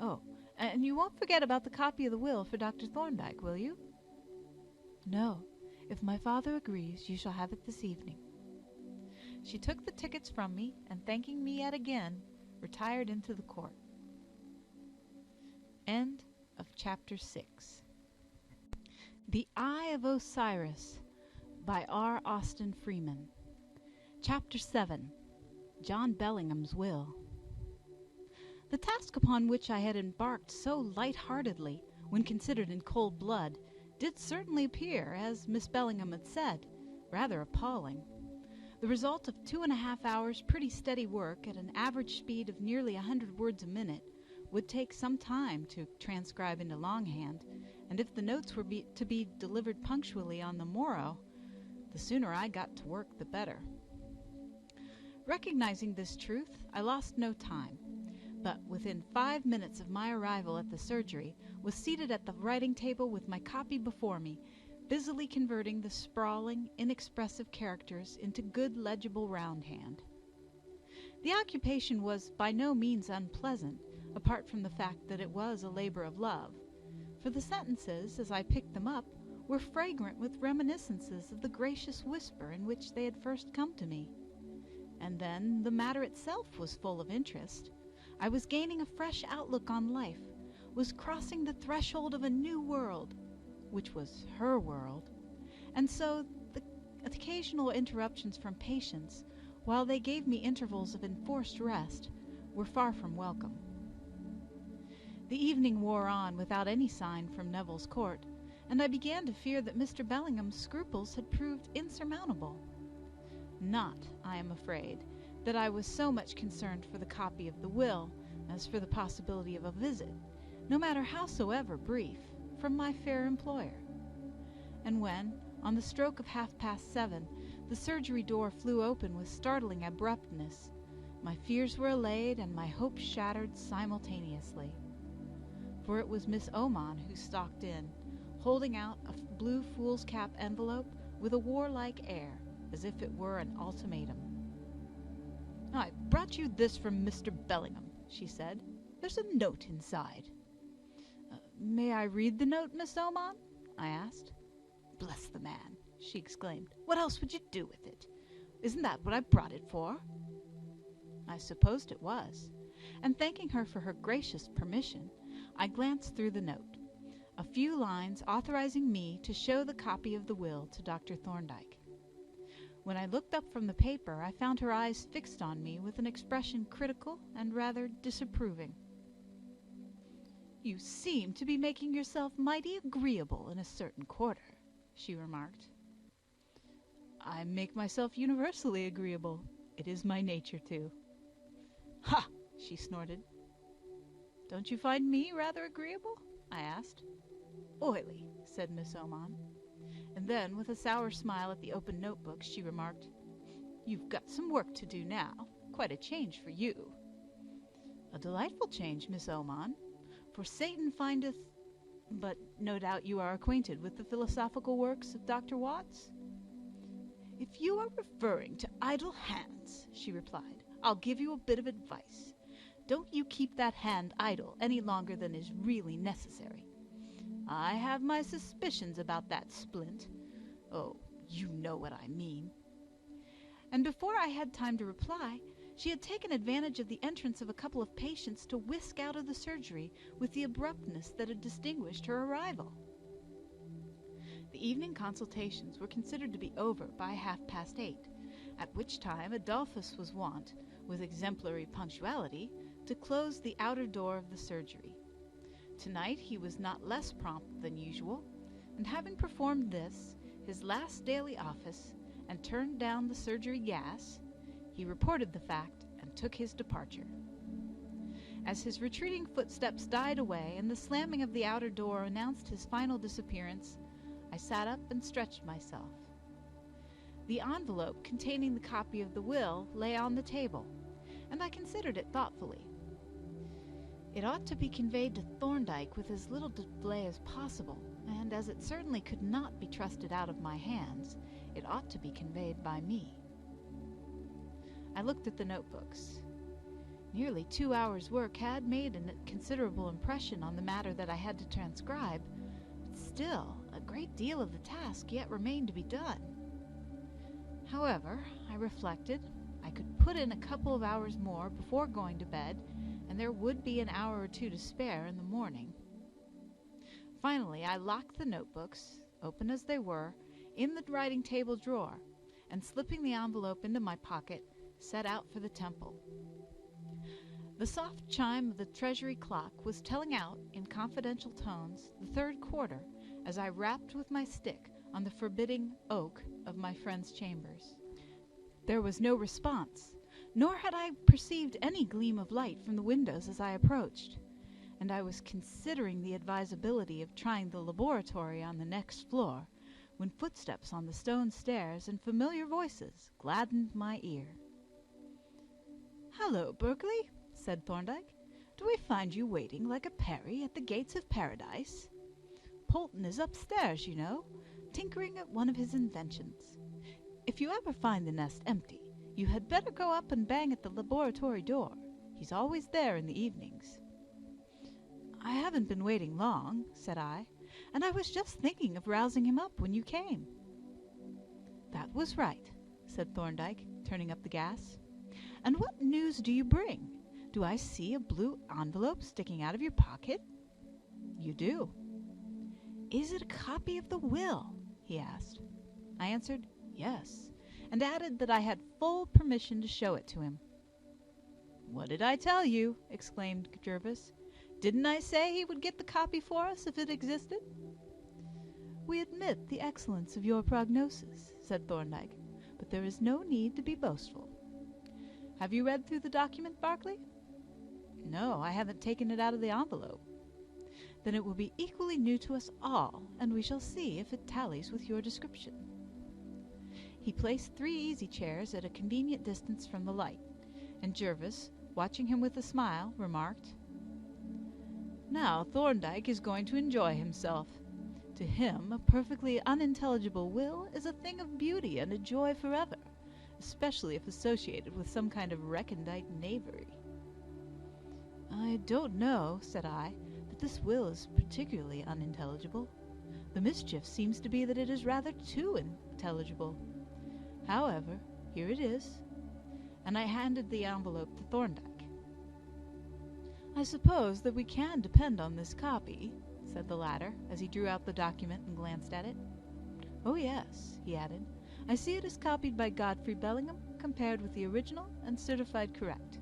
Oh, and you won't forget about the copy of the will for Dr. Thorndyke, will you?" "No. If my father agrees, you shall have it this evening." She took the tickets from me, and thanking me yet again, retired into the court. End of Chapter 6. The Eye of Osiris by R. Austin Freeman. Chapter 7. John Bellingham's Will. The task upon which I had embarked so light-heartedly, when considered in cold blood, did certainly appear, as Miss Bellingham had said, rather appalling. The result of 2½ hours' pretty steady work at an average speed of nearly 100 words a minute would take some time to transcribe into longhand, and if the notes were to be delivered punctually on the morrow, the sooner I got to work the better. Recognizing this truth, I lost no time, but within 5 minutes of my arrival at the surgery was seated at the writing table with my copy before me, busily converting the sprawling, inexpressive characters into good legible roundhand. The occupation was by no means unpleasant, apart from the fact that it was a labor of love, for the sentences, as I picked them up, were fragrant with reminiscences of the gracious whisper in which they had first come to me. And then the matter itself was full of interest. I was gaining a fresh outlook on life, was crossing the threshold of a new world, which was her world, and so the occasional interruptions from patients, while they gave me intervals of enforced rest, were far from welcome. The evening wore on without any sign from Neville's Court, and I began to fear that Mr. Bellingham's scruples had proved insurmountable. Not, I am afraid, that I was so much concerned for the copy of the will as for the possibility of a visit, no matter howsoever brief, from my fair employer. And when, on the stroke of 7:30, the surgery door flew open with startling abruptness, my fears were allayed and my hopes shattered simultaneously. For it was Miss Oman who stalked in, holding out a blue foolscap envelope with a warlike air, as if it were an ultimatum. "I brought you this from Mr. Bellingham," she said. "There's a note inside." "May I read the note, Miss Oman?" I asked. "Bless the man!" she exclaimed. "What else would you do with it? Isn't that what I brought it for?" I supposed it was, and thanking her for her gracious permission, I glanced through the note. A few lines authorizing me to show the copy of the will to Dr. Thorndyke. When I looked up from the paper, I found her eyes fixed on me with an expression critical and rather disapproving. "You seem to be making yourself mighty agreeable in a certain quarter," she remarked. "I make myself universally agreeable. It is my nature to." "Ha!" she snorted. "Don't you find me rather agreeable?" I asked. "Oily," said Miss Oman. And then, with a sour smile at the open notebook, she remarked, "You've got some work to do now. Quite a change for you." "A delightful change, Miss Oman. For Satan findeth—" "But no doubt you are acquainted with the philosophical works of Dr. Watts?" "If you are referring to idle hands," she replied, "I'll give you a bit of advice. Don't you keep that hand idle any longer than is really necessary. I have my suspicions about that splint. Oh, you know what I mean." And before I had time to reply, she had taken advantage of the entrance of a couple of patients to whisk out of the surgery with the abruptness that had distinguished her arrival. The evening consultations were considered to be over by 8:30, at which time Adolphus was wont, with exemplary punctuality, to close the outer door of the surgery. Tonight he was not less prompt than usual, and having performed this, his last daily office, and turned down the surgery gas, he reported the fact and took his departure. As his retreating footsteps died away and the slamming of the outer door announced his final disappearance, I sat up and stretched myself. The envelope containing the copy of the will lay on the table, and I considered it thoughtfully. It ought to be conveyed to Thorndyke with as little delay as possible, and as it certainly could not be trusted out of my hands, it ought to be conveyed by me. I looked at the notebooks. Nearly 2 hours' work had made a considerable impression on the matter that I had to transcribe, but still, a great deal of the task yet remained to be done. However, I reflected, I could put in a couple of hours more before going to bed, and there would be an hour or two to spare in the morning. Finally, I locked the notebooks, open as they were, in the writing table drawer, and slipping the envelope into my pocket, set out for the temple. The soft chime of the treasury clock was telling out, in confidential tones, the 3rd quarter, as I rapped with my stick on the forbidding oak of my friend's chambers. There was no response, nor had I perceived any gleam of light from the windows as I approached, and I was considering the advisability of trying the laboratory on the next floor, when footsteps on the stone stairs and familiar voices gladdened my ear. "Hallo, Berkeley," said Thorndyke. "Do we find you waiting like a Peri at the gates of paradise? Polton is upstairs, you know, tinkering at one of his inventions. If you ever find the nest empty, you had better go up and bang at the laboratory door. He's always there in the evenings." "I haven't been waiting long," said I, "and I was just thinking of rousing him up when you came." "That was right," said Thorndyke, turning up the gas. "And what news do you bring? Do I see a blue envelope sticking out of your pocket?" "You do." "Is it a copy of the will?" he asked. I answered, "Yes," and added that I had full permission to show it to him. "What did I tell you?" exclaimed Jervis. "Didn't I say he would get the copy for us if it existed?" "We admit the excellence of your prognosis," said Thorndyke, "but there is no need to be boastful. Have you read through the document, Berkeley?" "No, I haven't taken it out of the envelope." "Then it will be equally new to us all, and we shall see if it tallies with your description." He placed 3 easy chairs at a convenient distance from the light, and Jervis, watching him with a smile, remarked, "Now Thorndyke is going to enjoy himself. To him, a perfectly unintelligible will is a thing of beauty and a joy forever, especially if associated with some kind of recondite knavery." "I don't know," said I, "that this will is particularly unintelligible. The mischief seems to be that it is rather too intelligible. However, here it is," and I handed the envelope to Thorndyke. "I suppose that we can depend on this copy," said the latter, as he drew out the document and glanced at it. "Oh, yes," he added. "I see it is copied by Godfrey Bellingham, compared with the original, and certified correct.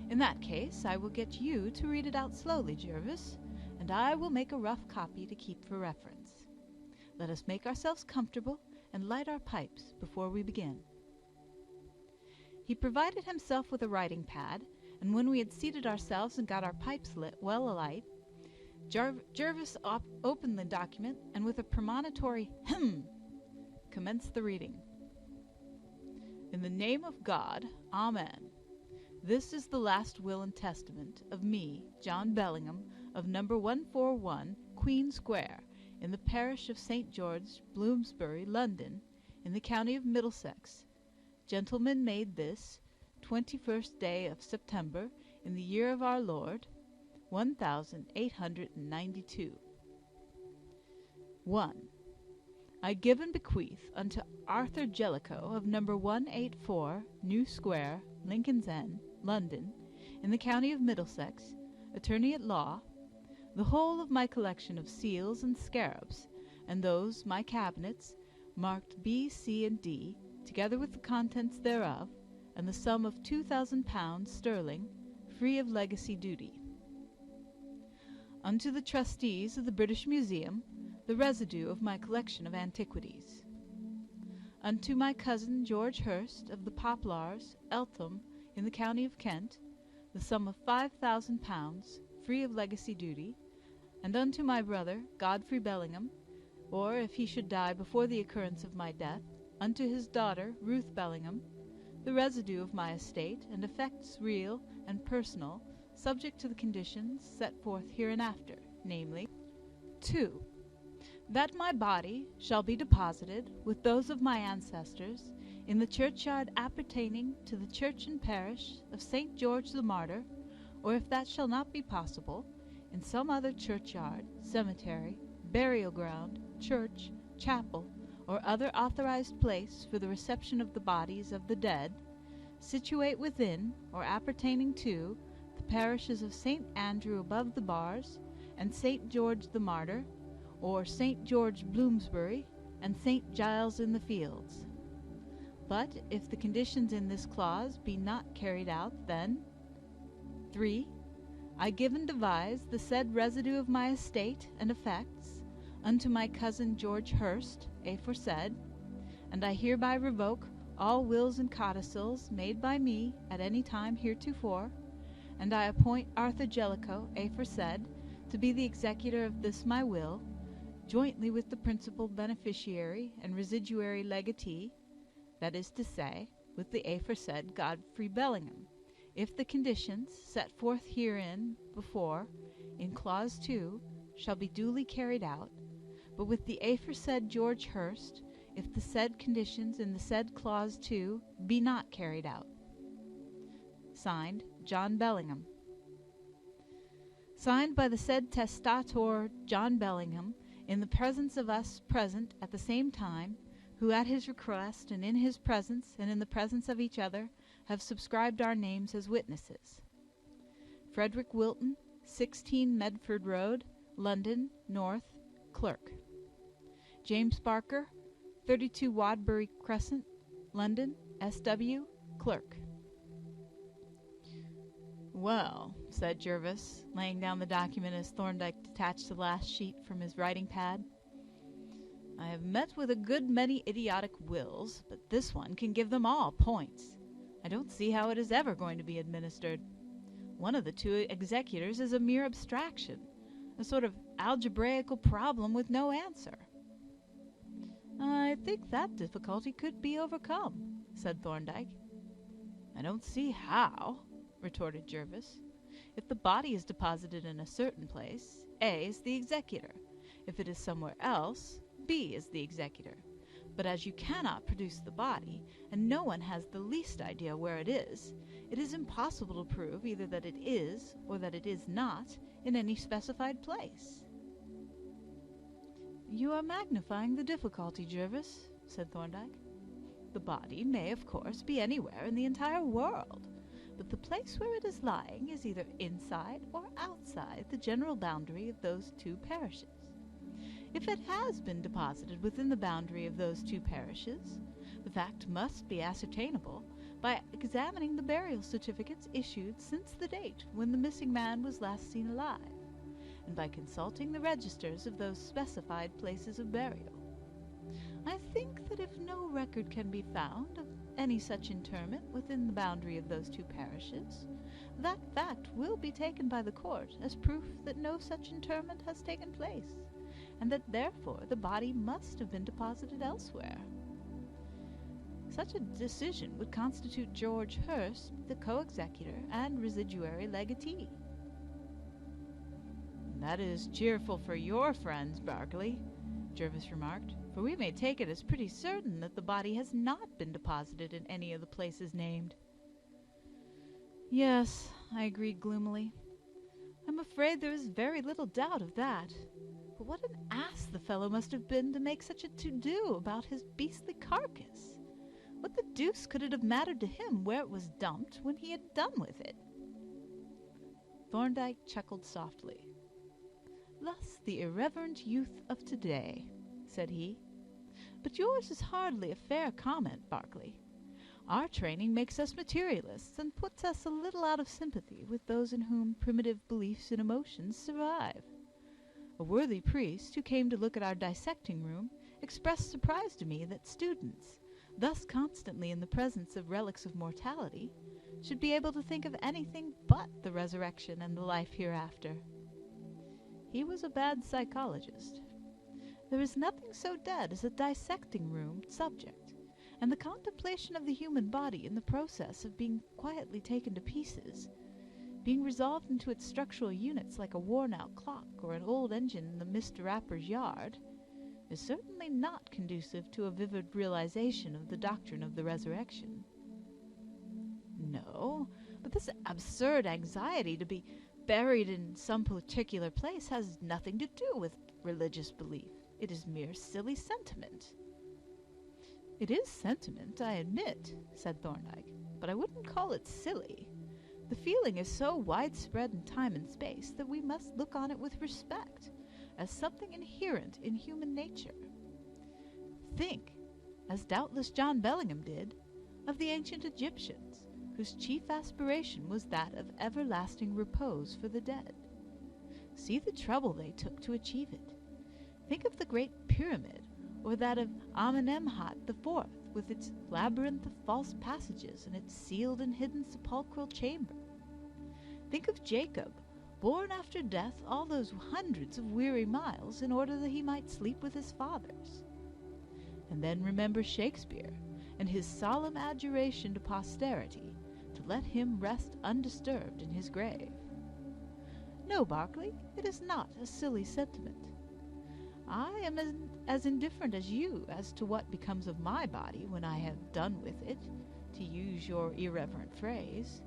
In that case, I will get you to read it out slowly, Jervis, and I will make a rough copy to keep for reference. Let us make ourselves comfortable and light our pipes before we begin." He provided himself with a writing pad, and when we had seated ourselves and got our pipes well alight, Jervis opened the document and with a premonitory "hem" commenced the reading. "In the name of God, Amen. This is the last will and testament of me, John Bellingham, of number 141, Queen Square, in the parish of St. George, Bloomsbury, London, in the county of Middlesex. Gentlemen made this 21st day of September, in the year of our Lord, 1892. 1. I give and bequeath unto Arthur Jellicoe of number 184, New Square, Lincoln's Inn, London, in the county of Middlesex, attorney at law, the whole of my collection of seals and scarabs, and those my cabinets, marked B, C, and D, together with the contents thereof, and the sum of £2,000 sterling, free of legacy duty. Unto the trustees of the British Museum, the residue of my collection of antiquities. Unto my cousin George Hurst of the Poplars, Eltham, in the county of Kent, the sum of 5,000 pounds, free of legacy duty, and unto my brother Godfrey Bellingham, or if he should die before the occurrence of my death, unto his daughter Ruth Bellingham, the residue of my estate and effects real and personal, subject to the conditions set forth hereinafter, namely, 2. That my body shall be deposited, with those of my ancestors, in the churchyard appertaining to the church and parish of St. George the Martyr, or if that shall not be possible, in some other churchyard, cemetery, burial ground, church, chapel, or other authorized place for the reception of the bodies of the dead, situate within, or appertaining to, the parishes of St. Andrew above the Bars, and St. George the Martyr, or St. George Bloomsbury, and St. Giles in the Fields. But if the conditions in this clause be not carried out, then 3. I give and devise the said residue of my estate and effects unto my cousin George Hurst, aforesaid, and I hereby revoke all wills and codicils made by me at any time heretofore, and I appoint Arthur Jellicoe, aforesaid, to be the executor of this my will, jointly with the principal beneficiary and residuary legatee, that is to say, with the aforesaid Godfrey Bellingham, if the conditions set forth herein before, in clause 2, shall be duly carried out, but with the aforesaid George Hurst, if the said conditions in the said clause 2 be not carried out. Signed, John Bellingham. Signed by the said testator John Bellingham, in the presence of us present at the same time, who at his request and in his presence and in the presence of each other have subscribed our names as witnesses. Frederick Wilton, 16 Medford Road, London, North, Clerk. James Barker, 32 Wadbury Crescent, London, S.W., Clerk. Well, said Jervis, laying down the document as Thorndyke detached the last sheet from his writing pad, I have met with a good many idiotic wills, but this one can give them all points. I don't see how it is ever going to be administered. One of the two executors is a mere abstraction, a sort of algebraical problem with no answer. I think that difficulty could be overcome, said Thorndyke. I don't see how, retorted Jervis. If the body is deposited in a certain place, A is the executor. If it is somewhere else, B is the executor. But as you cannot produce the body, and no one has the least idea where it is impossible to prove either that it is or that it is not in any specified place. You are magnifying the difficulty, Jervis, said Thorndyke. The body may, of course, be anywhere in the entire world, but the place where it is lying is either inside or outside the general boundary of those two parishes. If it has been deposited within the boundary of those two parishes, the fact must be ascertainable by examining the burial certificates issued since the date when the missing man was last seen alive, and by consulting the registers of those specified places of burial. I think that if no record can be found of any such interment within the boundary of those two parishes, that fact will be taken by the court as proof that no such interment has taken place, and that therefore the body must have been deposited elsewhere. Such a decision would constitute George Hurst the co-executor and residuary legatee. That is cheerful for your friends, Barclay, Jervis remarked, for we may take it as pretty certain that the body has not been deposited in any of the places named. Yes, I agreed gloomily. I'm afraid there is very little doubt of that. But what an ass the fellow must have been to make such a to-do about his beastly carcass. What the deuce could it have mattered to him where it was dumped when he had done with it? Thorndyke chuckled softly. Thus the irreverent youth of today, said he. But yours is hardly a fair comment, Barclay. Our training makes us materialists and puts us a little out of sympathy with those in whom primitive beliefs and emotions survive. A worthy priest who came to look at our dissecting room expressed surprise to me that students, thus constantly in the presence of relics of mortality, should be able to think of anything but the resurrection and the life hereafter. He was a bad psychologist. There is nothing so dead as a dissecting room subject, and the contemplation of the human body in the process of being quietly taken to pieces, being resolved into its structural units like a worn-out clock or an old engine in the Mr. Rapper's yard, is certainly not conducive to a vivid realization of the doctrine of the resurrection. No, but this absurd anxiety to be buried in some particular place has nothing to do with religious belief. It is mere silly sentiment. It is sentiment, I admit, said Thorndyke, but I wouldn't call it silly. The feeling is so widespread in time and space that we must look on it with respect, as something inherent in human nature. Think, as doubtless John Bellingham did, of the ancient Egyptians, whose chief aspiration was that of everlasting repose for the dead. See the trouble they took to achieve it. Think of the Great Pyramid, or that of Amenemhat IV, with its labyrinth of false passages and its sealed and hidden sepulchral chamber. Think of Jacob, born after death all those hundreds of weary miles in order that he might sleep with his fathers. And then remember Shakespeare and his solemn adjuration to posterity to let him rest undisturbed in his grave. No, Berkeley, it is not a silly sentiment. I am as indifferent as you as to what becomes of my body when I have done with it, to use your irreverent phrase.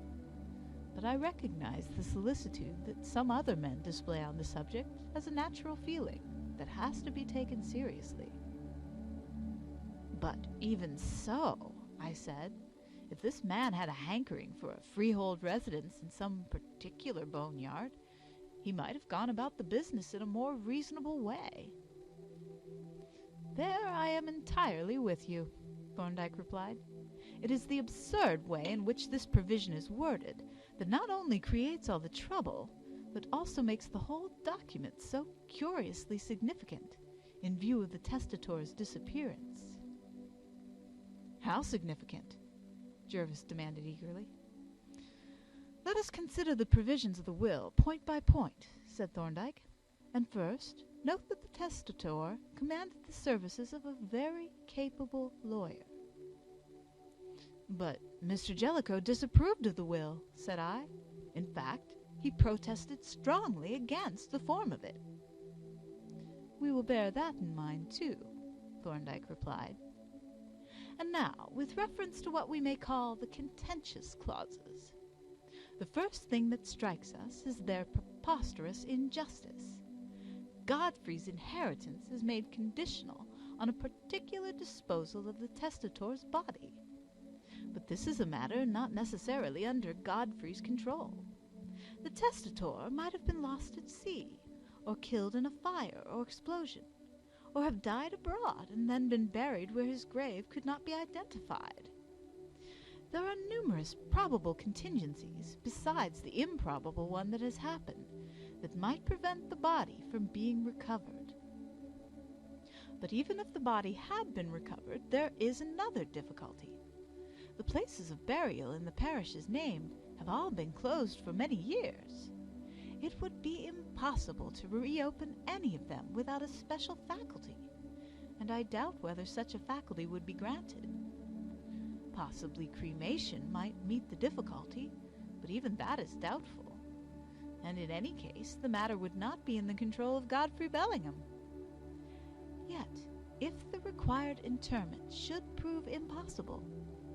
But I recognize the solicitude that some other men display on the subject as a natural feeling that has to be taken seriously. But even so, I said, if this man had a hankering for a freehold residence in some particular boneyard, he might have gone about the business in a more reasonable way. There I am entirely with you, Thorndyke replied. It is the absurd way in which this provision is worded that not only creates all the trouble, but also makes the whole document so curiously significant in view of the testator's disappearance. How significant? Jervis demanded eagerly. Let us consider the provisions of the will, point by point, said Thorndyke. And first, note that the testator commanded the services of a very capable lawyer. But Mr. Jellicoe disapproved of the will, said I. In fact, he protested strongly against the form of it. We will bear that in mind, too, Thorndyke replied. And now, with reference to what we may call the contentious clauses. The first thing that strikes us is their preposterous injustice. Godfrey's inheritance is made conditional on a particular disposal of the testator's body. But this is a matter not necessarily under Godfrey's control. The testator might have been lost at sea, or killed in a fire or explosion, or have died abroad and then been buried where his grave could not be identified. There are numerous probable contingencies, besides the improbable one that has happened, that might prevent the body from being recovered. But even if the body had been recovered, there is another difficulty. The places of burial in the parishes named have all been closed for many years. It would be impossible to reopen any of them without a special faculty, and I doubt whether such a faculty would be granted. Possibly cremation might meet the difficulty, but even that is doubtful. And in any case, the matter would not be in the control of Godfrey Bellingham. Yet, if the required interment should prove impossible,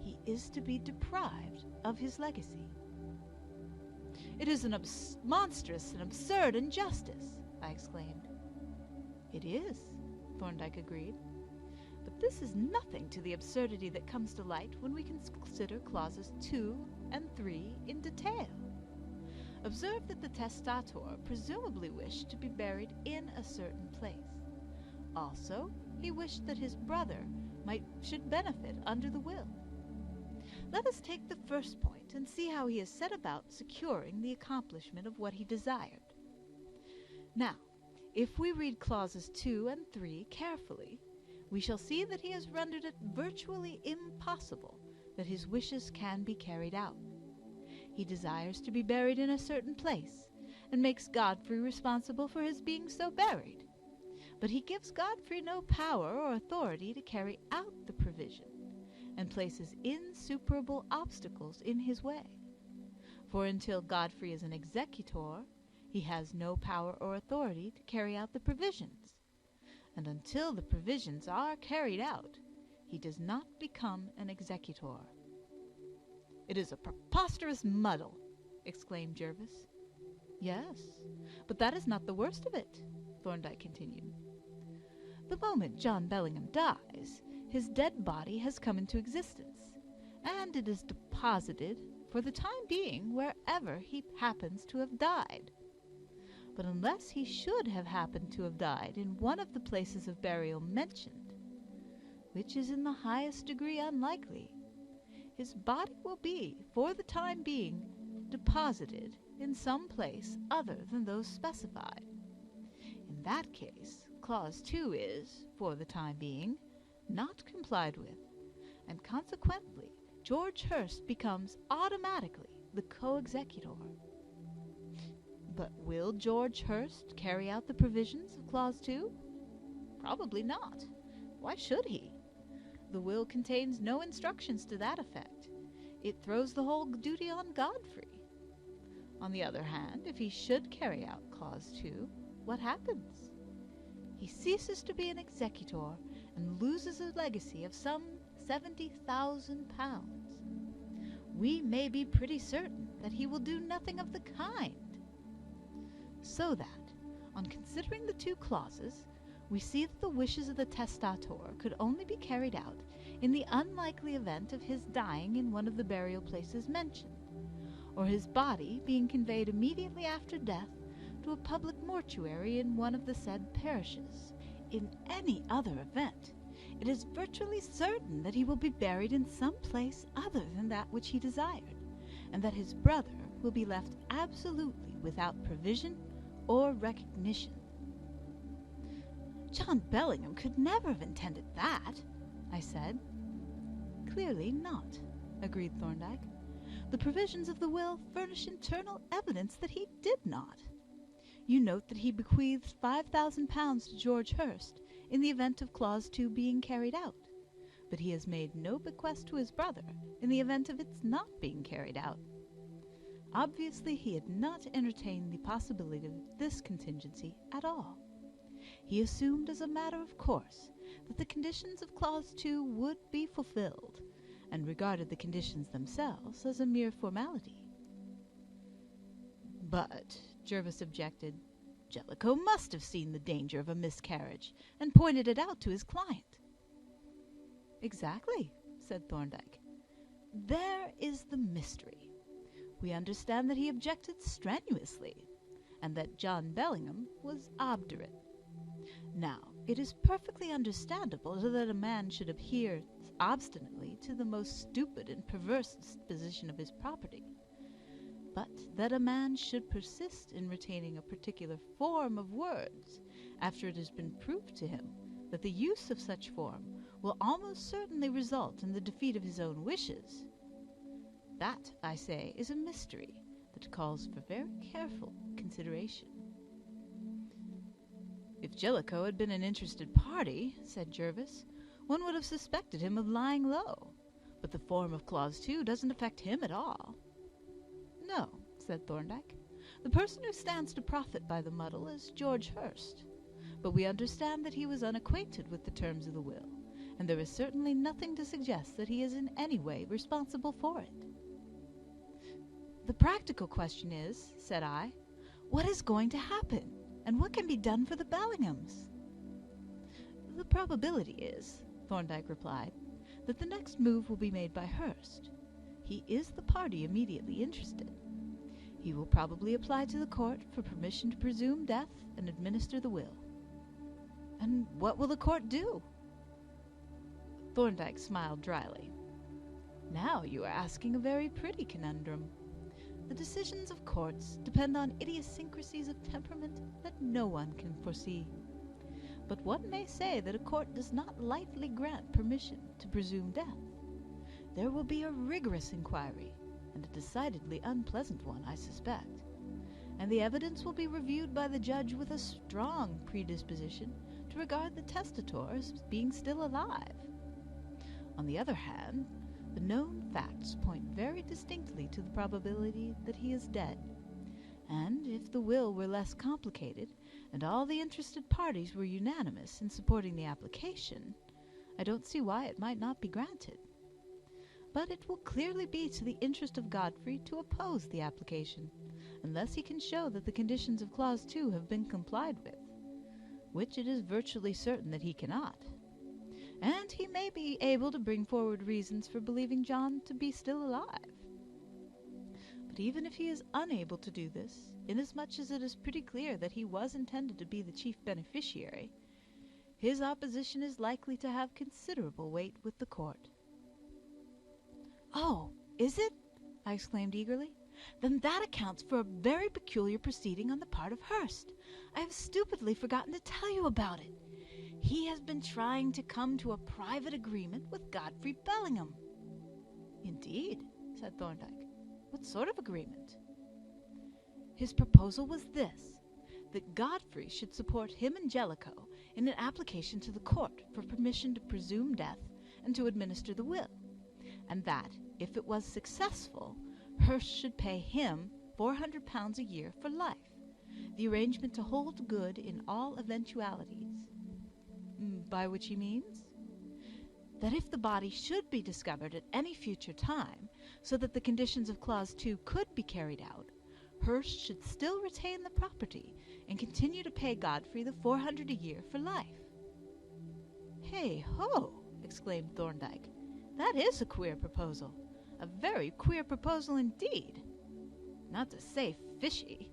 he is to be deprived of his legacy. It is an monstrous and absurd injustice, I exclaimed. It is, Thorndyke agreed. But this is nothing to the absurdity that comes to light when we consider clauses 2 and 3 in detail. Observe that the testator presumably wished to be buried in a certain place. Also, he wished that his brother should benefit under the will. Let us take the first point and see how he has set about securing the accomplishment of what he desired. Now, if we read clauses 2 and 3 carefully, we shall see that he has rendered it virtually impossible that his wishes can be carried out. He desires to be buried in a certain place, and makes Godfrey responsible for his being so buried. But he gives Godfrey no power or authority to carry out the provision, and places insuperable obstacles in his way. For until Godfrey is an executor, he has no power or authority to carry out the provisions, and until the provisions are carried out, he does not become an executor." "It is a preposterous muddle," exclaimed Jervis. "Yes, but that is not the worst of it," Thorndyke continued. "The moment John Bellingham dies, his dead body has come into existence, and it is deposited for the time being wherever he happens to have died. But unless he should have happened to have died in one of the places of burial mentioned, which is in the highest degree unlikely, his body will be, for the time being, deposited in some place other than those specified. In that case, Clause 2 is, for the time being, not complied with, and consequently George Hurst becomes automatically the co-executor." "But will George Hurst carry out the provisions of Clause 2? "Probably not. Why should he? The will contains no instructions to that effect. It throws the whole duty on Godfrey. On the other hand, if he should carry out Clause 2, what happens? He ceases to be an executor and loses a legacy of some £70,000. We may be pretty certain that he will do nothing of the kind. So that, on considering the two clauses, we see that the wishes of the testator could only be carried out in the unlikely event of his dying in one of the burial places mentioned, or his body being conveyed immediately after death to a public mortuary in one of the said parishes. In any other event, it is virtually certain that he will be buried in some place other than that which he desired, and that his brother will be left absolutely without provision or recognition." "John Bellingham could never have intended that," I said. "Clearly not," agreed Thorndyke. "The provisions of the will furnish internal evidence that he did not. You note that he bequeathed £5,000 to George Hurst in the event of Clause 2 being carried out, but he has made no bequest to his brother in the event of its not being carried out. Obviously, he had not entertained the possibility of this contingency at all. He assumed as a matter of course that the conditions of Clause 2 would be fulfilled, and regarded the conditions themselves as a mere formality." "But," Jervis objected, "Jellicoe must have seen the danger of a miscarriage, and pointed it out to his client." "Exactly," said Thorndyke. "There is the mystery. We understand that he objected strenuously, and that John Bellingham was obdurate. Now, it is perfectly understandable that a man should adhere obstinately to the most stupid and perverse disposition of his property, but that a man should persist in retaining a particular form of words after it has been proved to him that the use of such form will almost certainly result in the defeat of his own wishes, that, I say, is a mystery that calls for very careful consideration." "If Jellicoe had been an interested party," said Jervis, "one would have suspected him of lying low, but the form of Clause 2 doesn't affect him at all." "No," said Thorndyke. "The person who stands to profit by the muddle is George Hurst, but we understand that he was unacquainted with the terms of the will, and there is certainly nothing to suggest that he is in any way responsible for it." "The practical question is," said I, "what is going to happen, and what can be done for the Bellinghams?" "The probability is," Thorndyke replied, "that the next move will be made by Hurst. He is the party immediately interested. He will probably apply to the court for permission to presume death and administer the will." "And what will the court do?" Thorndyke smiled dryly. "Now you are asking a very pretty conundrum. The decisions of courts depend on idiosyncrasies of temperament that no one can foresee. But one may say that a court does not lightly grant permission to presume death. There will be a rigorous inquiry, and a decidedly unpleasant one, I suspect, and the evidence will be reviewed by the judge with a strong predisposition to regard the testator as being still alive. On the other hand, the known facts point very distinctly to the probability that he is dead, and if the will were less complicated, and all the interested parties were unanimous in supporting the application, I don't see why it might not be granted. But it will clearly be to the interest of Godfrey to oppose the application, unless he can show that the conditions of Clause 2 have been complied with, which it is virtually certain that he cannot. And he may be able to bring forward reasons for believing John to be still alive. But even if he is unable to do this, inasmuch as it is pretty clear that he was intended to be the chief beneficiary, his opposition is likely to have considerable weight with the court. "Oh, is it?" I exclaimed eagerly. "Then that accounts for a very peculiar proceeding on the part of Hurst. I have stupidly forgotten to tell you about it. He has been trying to come to a private agreement with Godfrey Bellingham." "Indeed," said Thorndyke. "What sort of agreement?" "His proposal was this, that Godfrey should support him and Jellicoe in an application to the court for permission to presume death and to administer the will, and that, if it was successful, Hurst should pay him £400 a year for life, the arrangement to hold good in all eventualities." "By which he means?" "That if the body should be discovered at any future time, so that the conditions of Clause 2 could be carried out, Hurst should still retain the property and continue to pay Godfrey the £400 a year for life." "Hey-ho!" exclaimed Thorndyke. "That is a queer proposal. A very queer proposal indeed. Not to say fishy,"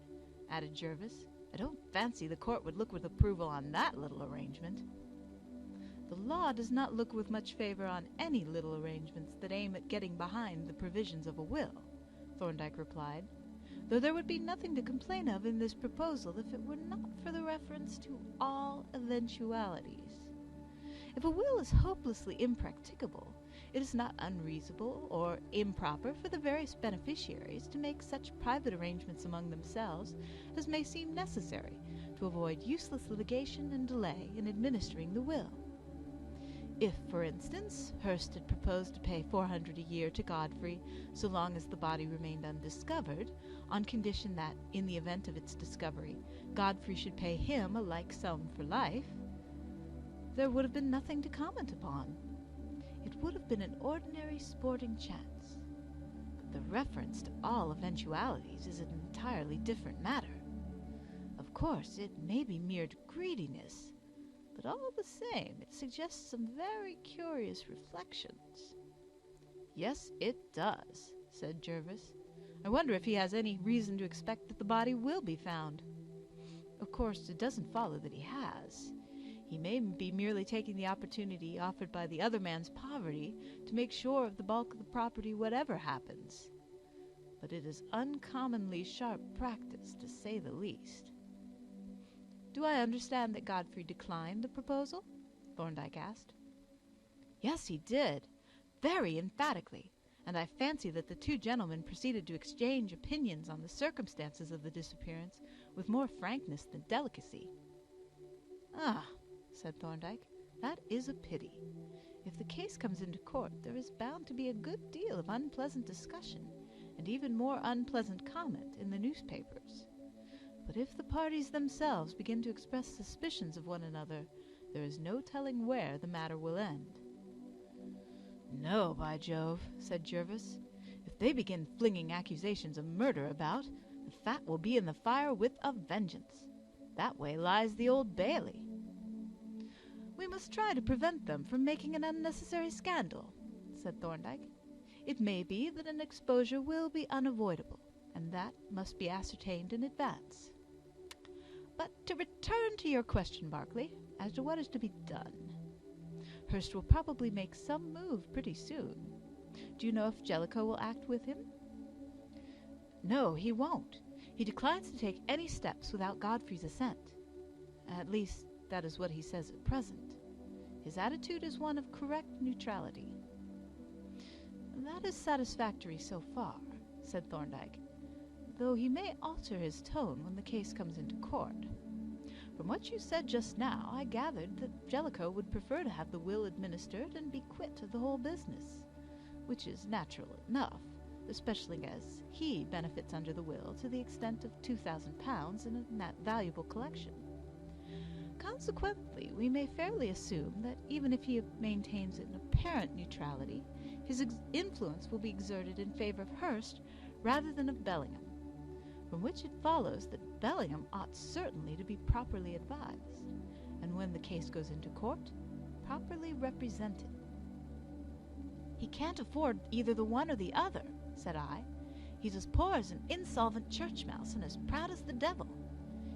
added Jervis. "I don't fancy the court would look with approval on that little arrangement." "The law does not look with much favor on any little arrangements that aim at getting behind the provisions of a will," Thorndyke replied, "though there would be nothing to complain of in this proposal if it were not for the reference to all eventualities. If a will is hopelessly impracticable, it is not unreasonable or improper for the various beneficiaries to make such private arrangements among themselves as may seem necessary to avoid useless litigation and delay in administering the will. If, for instance, Hurst had proposed to pay £400 a year to Godfrey so long as the body remained undiscovered, on condition that, in the event of its discovery, Godfrey should pay him a like sum for life, there would have been nothing to comment upon. It would have been an ordinary sporting chance. But the reference to all eventualities is an entirely different matter. Of course, it may be mere greediness, but all the same, it suggests some very curious reflections." "Yes, it does," said Jervis. "I wonder if he has any reason to expect that the body will be found. Of course, it doesn't follow that he has. He may be merely taking the opportunity offered by the other man's poverty to make sure of the bulk of the property whatever happens. But it is uncommonly sharp practice, to say the least." "Do I understand that Godfrey declined the proposal?" Thorndyke asked. "Yes, he did, very emphatically, and I fancy that the two gentlemen proceeded to exchange opinions on the circumstances of the disappearance with more frankness than delicacy." "Ah," said Thorndyke, "that is a pity. If the case comes into court, there is bound to be a good deal of unpleasant discussion, and even more unpleasant comment in the newspapers. But if the parties themselves begin to express suspicions of one another, there is no telling where the matter will end." "No, by Jove," said Jervis. "If they begin flinging accusations of murder about, the fat will be in the fire with a vengeance. That way lies the Old Bailey." "We must try to prevent them from making an unnecessary scandal," said Thorndyke. "It may be that an exposure will be unavoidable, and that must be ascertained in advance. But to return to your question, Barclay, as to what is to be done. Hurst will probably make some move pretty soon. Do you know if Jellicoe will act with him?" "No, he won't. He declines to take any steps without Godfrey's assent. At least, that is what he says at present. His attitude is one of correct neutrality." "That is satisfactory so far. said Thorndyke, though he may alter his tone when the case comes into court. From what you said just now, I gathered that Jellicoe would prefer to have the will administered and be quit of the whole business, which is natural enough, especially as he benefits under the will to the extent of £2,000 in a valuable collection. Consequently, we may fairly assume that even if he maintains an apparent neutrality, his influence will be exerted in favor of Hurst rather than of Bellingham, from which it follows that Bellingham ought certainly to be properly advised, and when the case goes into court, properly represented. "He can't afford either the one or the other," said I. "He's as poor as an insolvent church mouse and as proud as the devil.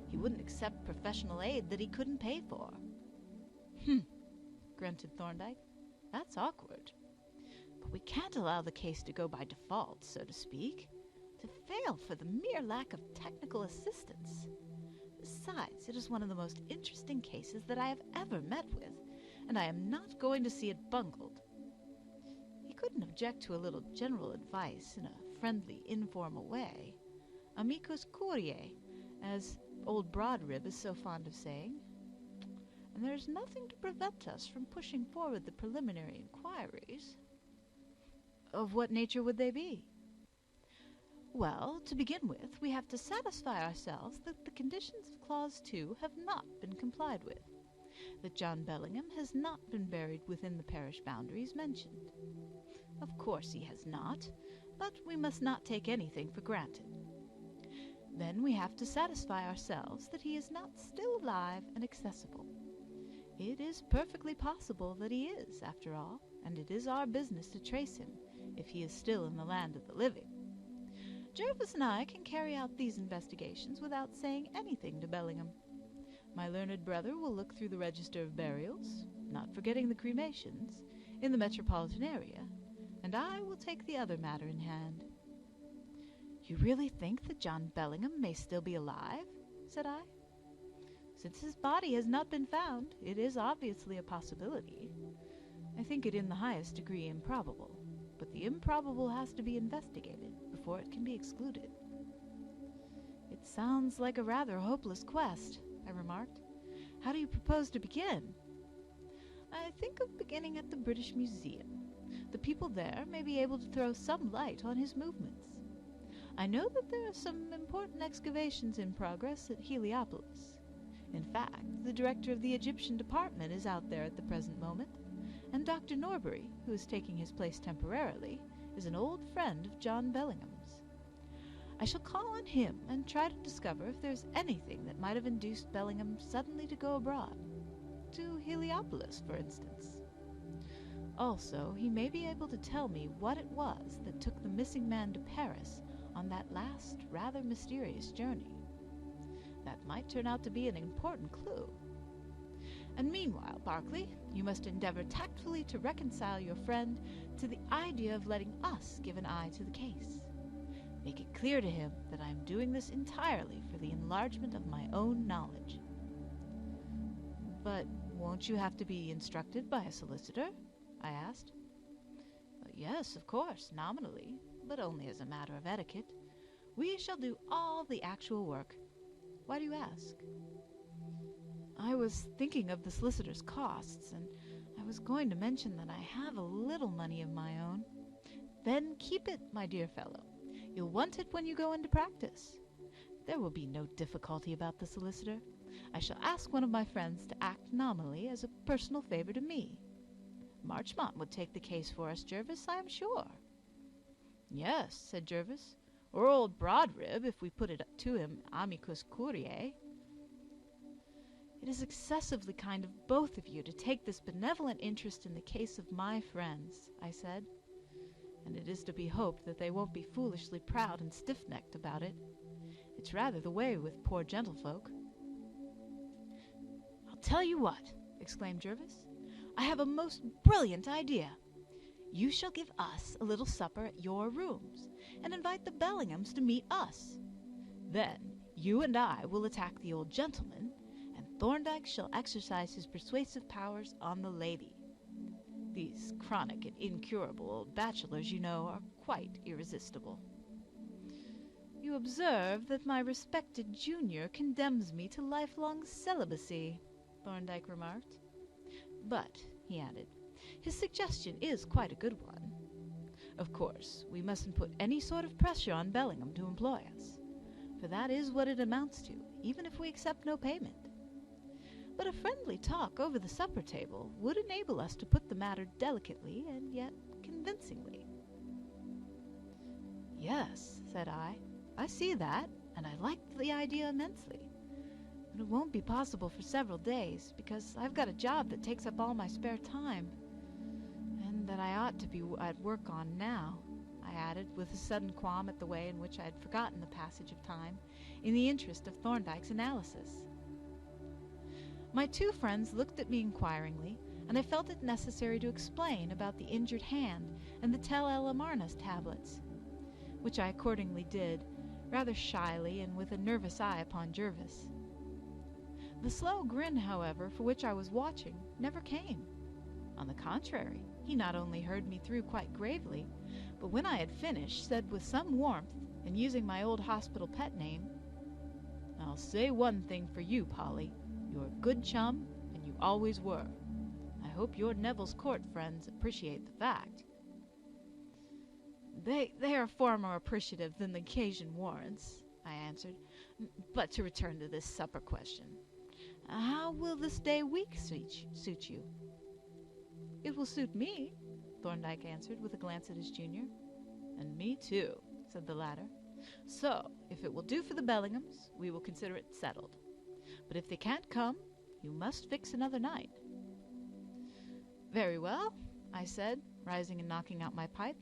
He wouldn't accept professional aid that he couldn't pay for." Grunted Thorndyke. "That's awkward. But we can't allow the case to go by default, so to speak, to fail for the mere lack of technical assistance. Besides, it is one of the most interesting cases that I have ever met with, and I am not going to see it bungled." He couldn't object to a little general advice in a friendly, informal way. Amicus curiae, as old Broadrib is so fond of saying. And there is nothing to prevent us from pushing forward the preliminary inquiries. "Of what nature would they be?" "Well, to begin with, we have to satisfy ourselves that the conditions of Clause 2 have not been complied with, that John Bellingham has not been buried within the parish boundaries mentioned. Of course he has not, but we must not take anything for granted. Then we have to satisfy ourselves that he is not still alive and accessible. It is perfectly possible that he is, after all, and it is our business to trace him, if he is still in the land of the living. Jervis and I can carry out these investigations without saying anything to Bellingham. My learned brother will look through the register of burials, not forgetting the cremations, in the metropolitan area, and I will take the other matter in hand." "You really think that John Bellingham may still be alive?" said I. "Since his body has not been found, it is obviously a possibility. I think it in the highest degree improbable, but the improbable has to be investigated before it can be excluded." "It sounds like a rather hopeless quest," I remarked. "How do you propose to begin?" "I think of beginning at the British Museum. The people there may be able to throw some light on his movements. I know that there are some important excavations in progress at Heliopolis. In fact, the director of the Egyptian department is out there at the present moment, and Dr. Norbury, who is taking his place temporarily, is an old friend of John Bellingham's. I shall call on him and try to discover if there is anything that might have induced Bellingham suddenly to go abroad, to Heliopolis, for instance. Also, he may be able to tell me what it was that took the missing man to Paris on that last, rather mysterious journey. That might turn out to be an important clue. And meanwhile, Barclay, you must endeavor tactfully to reconcile your friend to the idea of letting us give an eye to the case. Make it clear to him that I am doing this entirely for the enlargement of my own knowledge." "But won't you have to be instructed by a solicitor?" I asked. "Yes, of course, nominally, but only as a matter of etiquette. We shall do all the actual work. Why do you ask?" "I was thinking of the solicitor's costs, and I was going to mention that I have a little money of my own." "Then keep it, my dear fellow. You'll want it when you go into practice. There will be no difficulty about the solicitor. I shall ask one of my friends to act nominally as a personal favor to me. Marchmont would take the case for us, Jervis, I am sure." "Yes," said Jervis, "or old Broadrib, if we put it to him amicus curiae." "It is excessively kind of both of you to take this benevolent interest in the case of my friends," I said, "and it is to be hoped that they won't be foolishly proud and stiff-necked about it. It's rather the way with poor gentlefolk." "I'll tell you what," exclaimed Jervis. "I have a most brilliant idea. You shall give us a little supper at your rooms, and invite the Bellinghams to meet us. Then you and I will attack the old gentleman, and Thorndyke shall exercise his persuasive powers on the lady. These chronic and incurable old bachelors, you know, are quite irresistible." You observe that my respected junior condemns me to lifelong celibacy, Thorndyke remarked. But, he added, his suggestion is quite a good one. Of course, we mustn't put any sort of pressure on Bellingham to employ us, for that is what it amounts to, even if we accept no payment. But a friendly talk over the supper table would enable us to put the matter delicately and yet convincingly. Yes, said I see that, and I like the idea immensely. But it won't be possible for several days, because I've got a job that takes up all my spare time, and that I ought to be at work on now, I added, with a sudden qualm at the way in which I had forgotten the passage of time, in the interest of Thorndyke's analysis. My two friends looked at me inquiringly, and I felt it necessary to explain about the injured hand and the Tel El Amarna's tablets, which I accordingly did, rather shyly and with a nervous eye upon Jervis. The slow grin, however, for which I was watching, never came. On the contrary, he not only heard me through quite gravely, but when I had finished, said with some warmth, and using my old hospital pet name, "I'll say one thing for you, Polly. You're a good chum, and you always were. I hope your Neville's Court friends appreciate the fact." They are far more appreciative than the occasion warrants, I answered. But to return to this supper question. How will this day week suit you? It will suit me, Thorndyke answered with a glance at his junior. And me too, said the latter. So, if it will do for the Bellinghams, we will consider it settled. But if they can't come, you must fix another night. Very well, I said, rising and knocking out my pipe.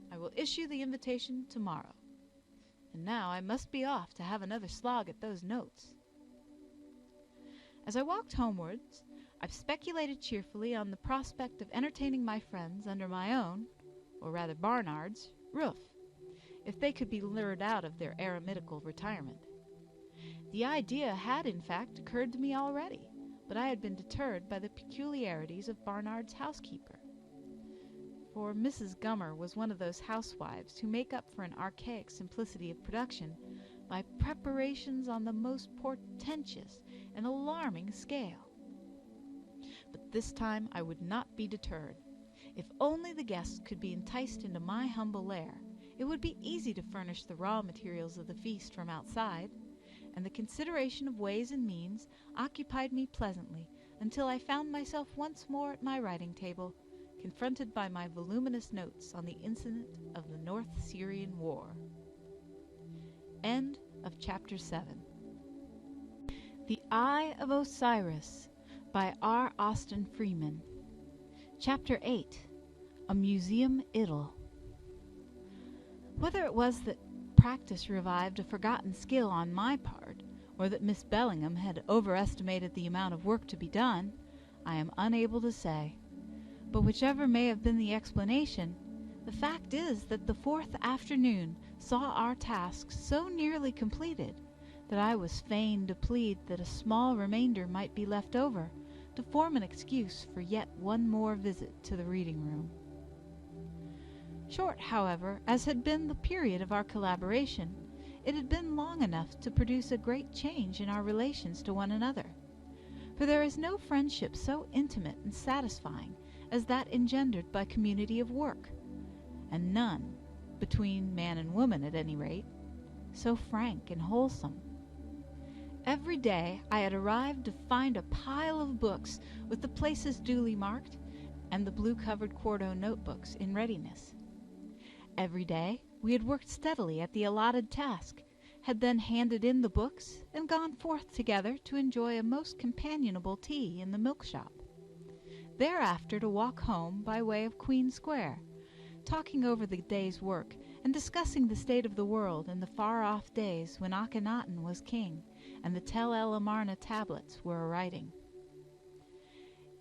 I will issue the invitation tomorrow. And now I must be off to have another slog at those notes. As I walked homewards, I speculated cheerfully on the prospect of entertaining my friends under my own, or rather Barnard's, roof, if they could be lured out of their eremitical retirement. The idea had, in fact, occurred to me already, but I had been deterred by the peculiarities of Barnard's housekeeper. For Mrs. Gummer was one of those housewives who make up for an archaic simplicity of production by preparations on the most portentous and alarming scale. But this time I would not be deterred. If only the guests could be enticed into my humble lair, it would be easy to furnish the raw materials of the feast from outside, and the consideration of ways and means occupied me pleasantly until I found myself once more at my writing table, confronted by my voluminous notes on the incident of the North Syrian War. End of Chapter 7. The Eye of Osiris by R. Austin Freeman. Chapter 8. A Museum Idyll. Whether it was that practice revived a forgotten skill on my part, or that Miss Bellingham had overestimated the amount of work to be done, I am unable to say. But whichever may have been the explanation, the fact is that the fourth afternoon saw our task so nearly completed that I was fain to plead that a small remainder might be left over to form an excuse for yet one more visit to the reading room. Short, however, as had been the period of our collaboration, it had been long enough to produce a great change in our relations to one another. For there is no friendship so intimate and satisfying as that engendered by community of work, and none, between man and woman at any rate, so frank and wholesome. Every day I had arrived to find a pile of books with the places duly marked, and the blue-covered quarto notebooks in readiness. Every day we had worked steadily at the allotted task, had then handed in the books, and gone forth together to enjoy a most companionable tea in the milk-shop. Thereafter to walk home by way of Queen Square, talking over the day's work and discussing the state of the world in the far-off days when Akhenaten was king and the Tel El Amarna tablets were a-writing.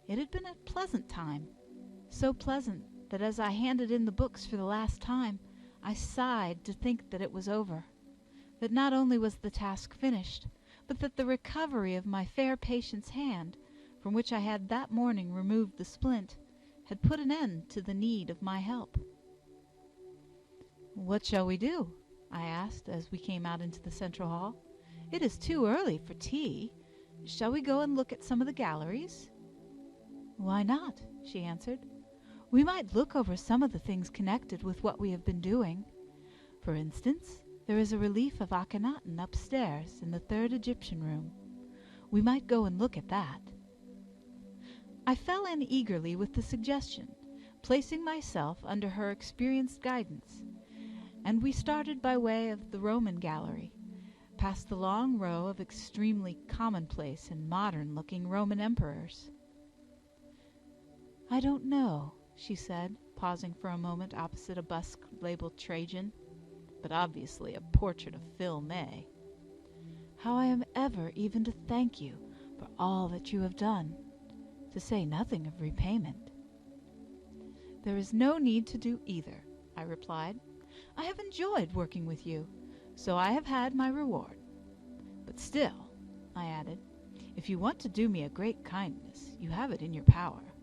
It had been a pleasant time, so pleasant that as I handed in the books for the last time, I sighed to think that it was over, that not only was the task finished, but that the recovery of my fair patient's hand, from which I had that morning removed the splint, had put an end to the need of my help. "What shall we do?" I asked as we came out into the central hall. "It is too early for tea. Shall we go and look at some of the galleries?" "Why not?" she answered. "We might look over some of the things connected with what we have been doing. For instance, there is a relief of Akhenaten upstairs in the third Egyptian room. We might go and look at that." I fell in eagerly with the suggestion, placing myself under her experienced guidance, and we started by way of the Roman gallery, past the long row of extremely commonplace and modern-looking Roman emperors. "I don't know," she said, pausing for a moment opposite a bust labeled Trajan, but obviously a portrait of Phil May, "how I am ever even to thank you for all that you have done, to say nothing of repayment." "There is no need to do either," I replied. "I have enjoyed working with you, so I have had my reward. But still," I added, "if you want to do me a great kindness, you have it in your power."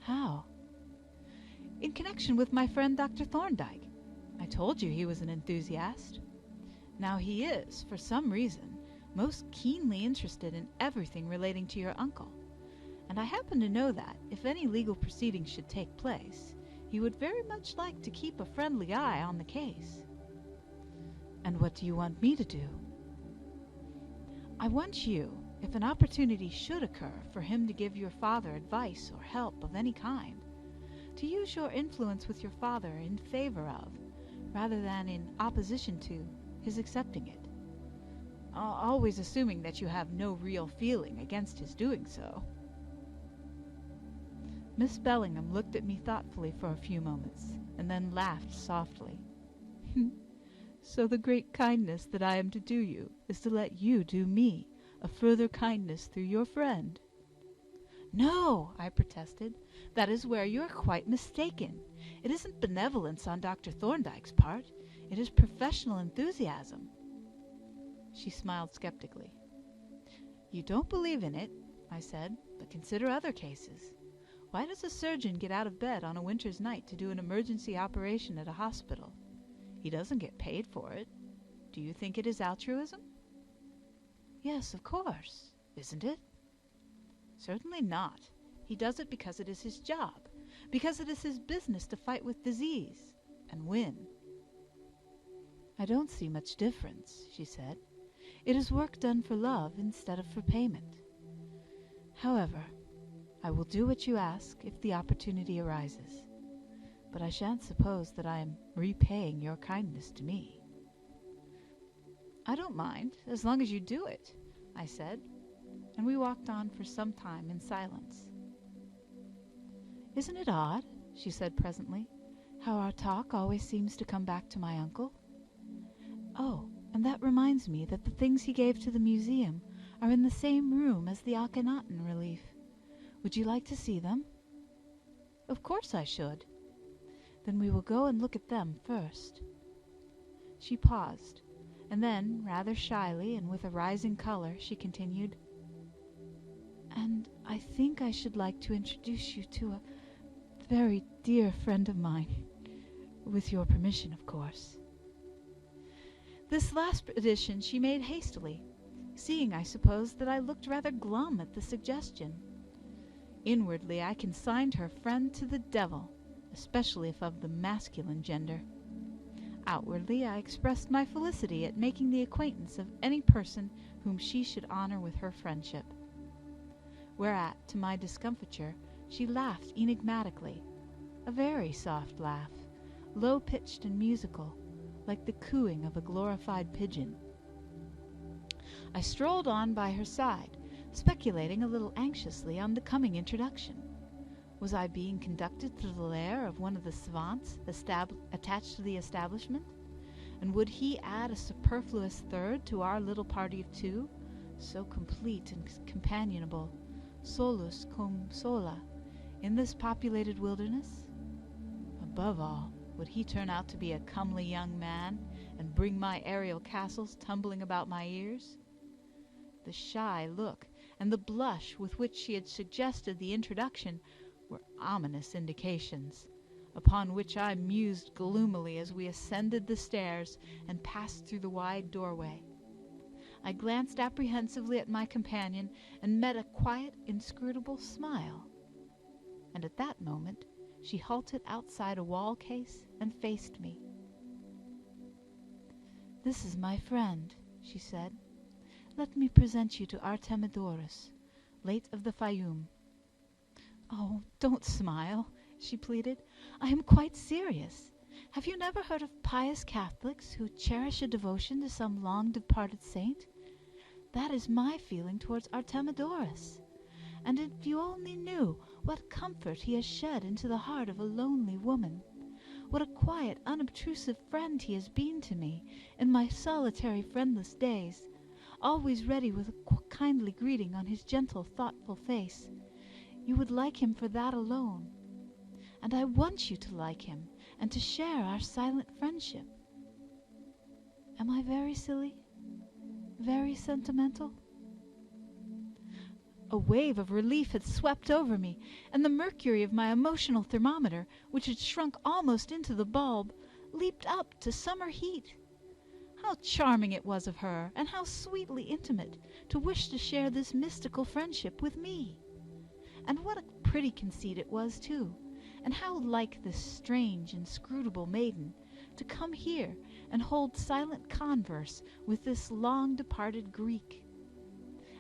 "How?" "In connection with my friend Dr. Thorndyke. I told you he was an enthusiast. Now he is, for some reason, most keenly interested in everything relating to your uncle, and I happen to know that, if any legal proceedings should take place, he would very much like to keep a friendly eye on the case." "And what do you want me to do?" "I want you, if an opportunity should occur for him to give your father advice or help of any kind, to use your influence with your father in favor of, rather than in opposition to, his accepting it. Always assuming that you have no real feeling against his doing so." Miss Bellingham looked at me thoughtfully for a few moments, and then laughed softly. "So the great kindness that I am to do you is to let you do me a further kindness through your friend?" "No," I protested. "That is where you are quite mistaken. It isn't benevolence on Dr. Thorndyke's part. It is professional enthusiasm." She smiled skeptically. "You don't believe in it," I said, "but consider other cases. Why does a surgeon get out of bed on a winter's night to do an emergency operation at a hospital? He doesn't get paid for it. Do you think it is altruism?" "Yes, of course. Isn't it?" "Certainly not. He does it because it is his job, because it is his business to fight with disease, and win." "I don't see much difference," she said. "It is work done for love instead of for payment. However, I will do what you ask if the opportunity arises, but I shan't suppose that I am repaying your kindness to me." "I don't mind, as long as you do it," I said, and we walked on for some time in silence. "Isn't it odd," she said presently, "how our talk always seems to come back to my uncle? Oh, and that reminds me that the things he gave to the museum are in the same room as the Akhenaten relief. Would you like to see them?" "Of course I should." "Then we will go and look at them first." She paused, and then, rather shyly and with a rising color, she continued, "And I think I should like to introduce you to a very dear friend of mine, with your permission, of course." This last addition she made hastily, seeing, I suppose, that I looked rather glum at the suggestion. Inwardly I consigned her friend to the devil, especially if of the masculine gender. Outwardly I expressed my felicity at making the acquaintance of any person whom she should honor with her friendship. Whereat, to my discomfiture, she laughed enigmatically, a very soft laugh, low-pitched and musical, like the cooing of a glorified pigeon. I strolled on by her side, speculating a little anxiously on the coming introduction. Was I being conducted to the lair of one of the savants attached to the establishment? And would he add a superfluous third to our little party of two, so complete and companionable, solus cum sola, in this populated wilderness? Above all, would he turn out to be a comely young man, and bring my aerial castles tumbling about my ears? The shy look and the blush with which she had suggested the introduction were ominous indications upon which I mused gloomily as we ascended the stairs and passed through the wide doorway. I glanced apprehensively at my companion and met a quiet, inscrutable smile. And at that moment she halted outside a wall case and faced me. "This is my friend," she said. "Let me present you to Artemidorus, late of the Fayum." "Oh, don't smile," she pleaded. "I am quite serious. Have you never heard of pious Catholics who cherish a devotion to some long-departed saint? That is my feeling towards Artemidorus. And if you only knew what comfort he has shed into the heart of a lonely woman, what a quiet, unobtrusive friend he has been to me in my solitary, friendless days, always ready with a kindly greeting on his gentle, thoughtful face, you would like him for that alone. And I want you to like him and to share our silent friendship. Am I very silly? Very sentimental?" A wave of relief had swept over me, and the mercury of my emotional thermometer, which had shrunk almost into the bulb, leaped up to summer heat. How charming it was of her, and how sweetly intimate, to wish to share this mystical friendship with me! And what a pretty conceit it was, too, and how like this strange, inscrutable maiden, to come here and hold silent converse with this long-departed Greek.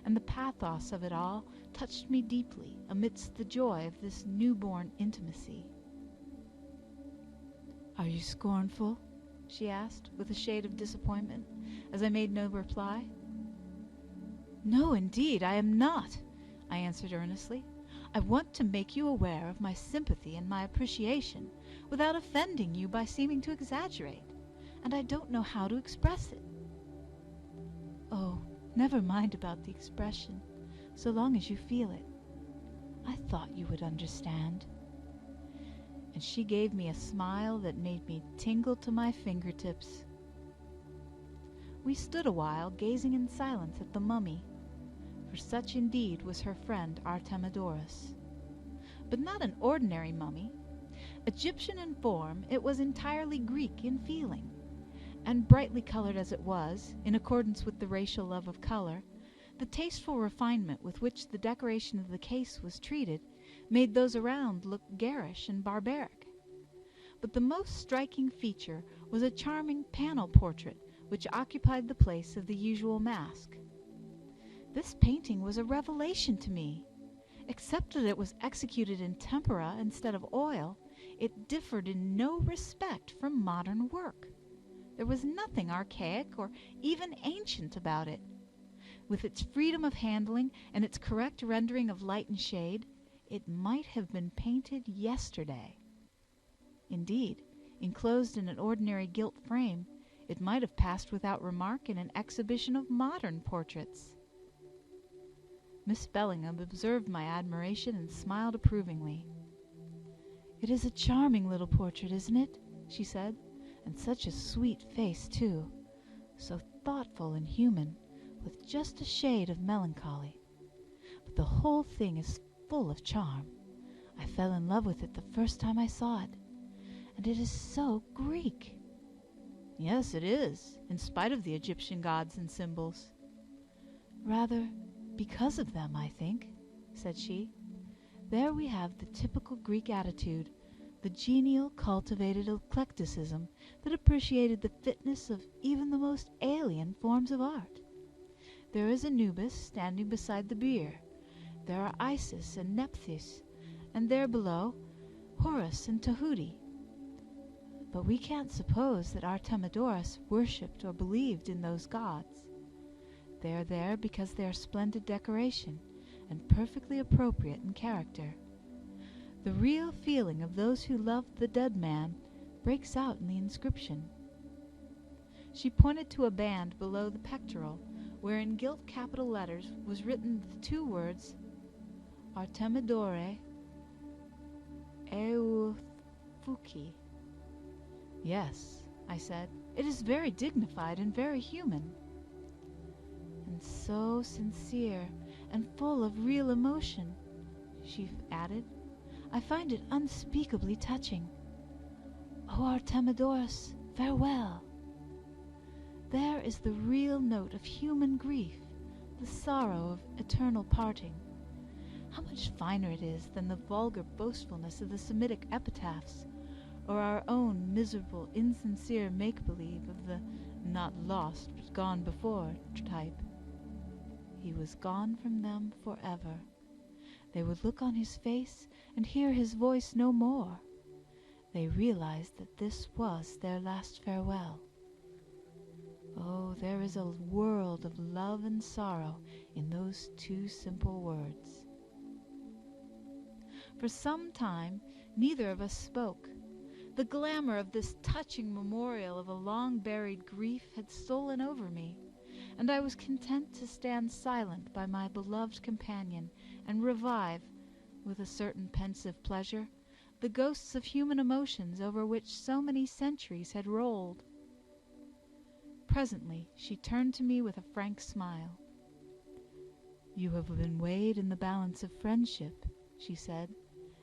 And the pathos of it all touched me deeply amidst the joy of this newborn intimacy. "Are you scornful?" she asked, with a shade of disappointment, as I made no reply. "No, indeed, I am not," I answered earnestly. "I want to make you aware of my sympathy and my appreciation, without offending you by seeming to exaggerate, and I don't know how to express it." "Oh, never mind about the expression, so long as you feel it. I thought you would understand." And she gave me a smile that made me tingle to my fingertips. We stood a while gazing in silence at the mummy, for such indeed was her friend Artemidorus. But not an ordinary mummy. Egyptian in form, it was entirely Greek in feeling, and brightly colored as it was, in accordance with the racial love of color, the tasteful refinement with which the decoration of the case was treated made those around look garish and barbaric. But the most striking feature was a charming panel portrait which occupied the place of the usual mask. This painting was a revelation to me. Except that it was executed in tempera instead of oil, it differed in no respect from modern work. There was nothing archaic or even ancient about it. With its freedom of handling and its correct rendering of light and shade, it might have been painted yesterday. Indeed, enclosed in an ordinary gilt frame, it might have passed without remark in an exhibition of modern portraits. Miss Bellingham observed my admiration and smiled approvingly. "It is a charming little portrait, isn't it?" she said. "And such a sweet face, too. So thoughtful and human, with just a shade of melancholy. But the whole thing is full of charm. I fell in love with it the first time I saw it. And it is so Greek." "Yes, it is, in spite of the Egyptian gods and symbols." "Rather because of them, I think," said she. "There we have the typical Greek attitude, the genial, cultivated eclecticism that appreciated the fitness of even the most alien forms of art. There is Anubis standing beside the bier. There are Isis and Nephthys, and there below, Horus and Tahuti. But we can't suppose that Artemidorus worshipped or believed in those gods. They are there because they are splendid decoration and perfectly appropriate in character. The real feeling of those who loved the dead man breaks out in the inscription." She pointed to a band below the pectoral, where in gilt capital letters was written the two words, Artemidore Eufuki. "Yes," I said, "it is very dignified and very human." "And so sincere and full of real emotion," she added. "I find it unspeakably touching. O Artemidorus, farewell! There is the real note of human grief, the sorrow of eternal parting. How much finer it is than the vulgar boastfulness of the Semitic epitaphs, or our own miserable, insincere make-believe of the not lost but gone before type. He was gone from them forever. They would look on his face and hear his voice no more. They realized that this was their last farewell. Oh, there is a world of love and sorrow in those two simple words. For some time, neither of us spoke. The glamour of this touching memorial of a long-buried grief had stolen over me, and I was content to stand silent by my beloved companion and revive, with a certain pensive pleasure, the ghosts of human emotions over which so many centuries had rolled. Presently she turned to me with a frank smile. "You have been weighed in the balance of friendship," she said,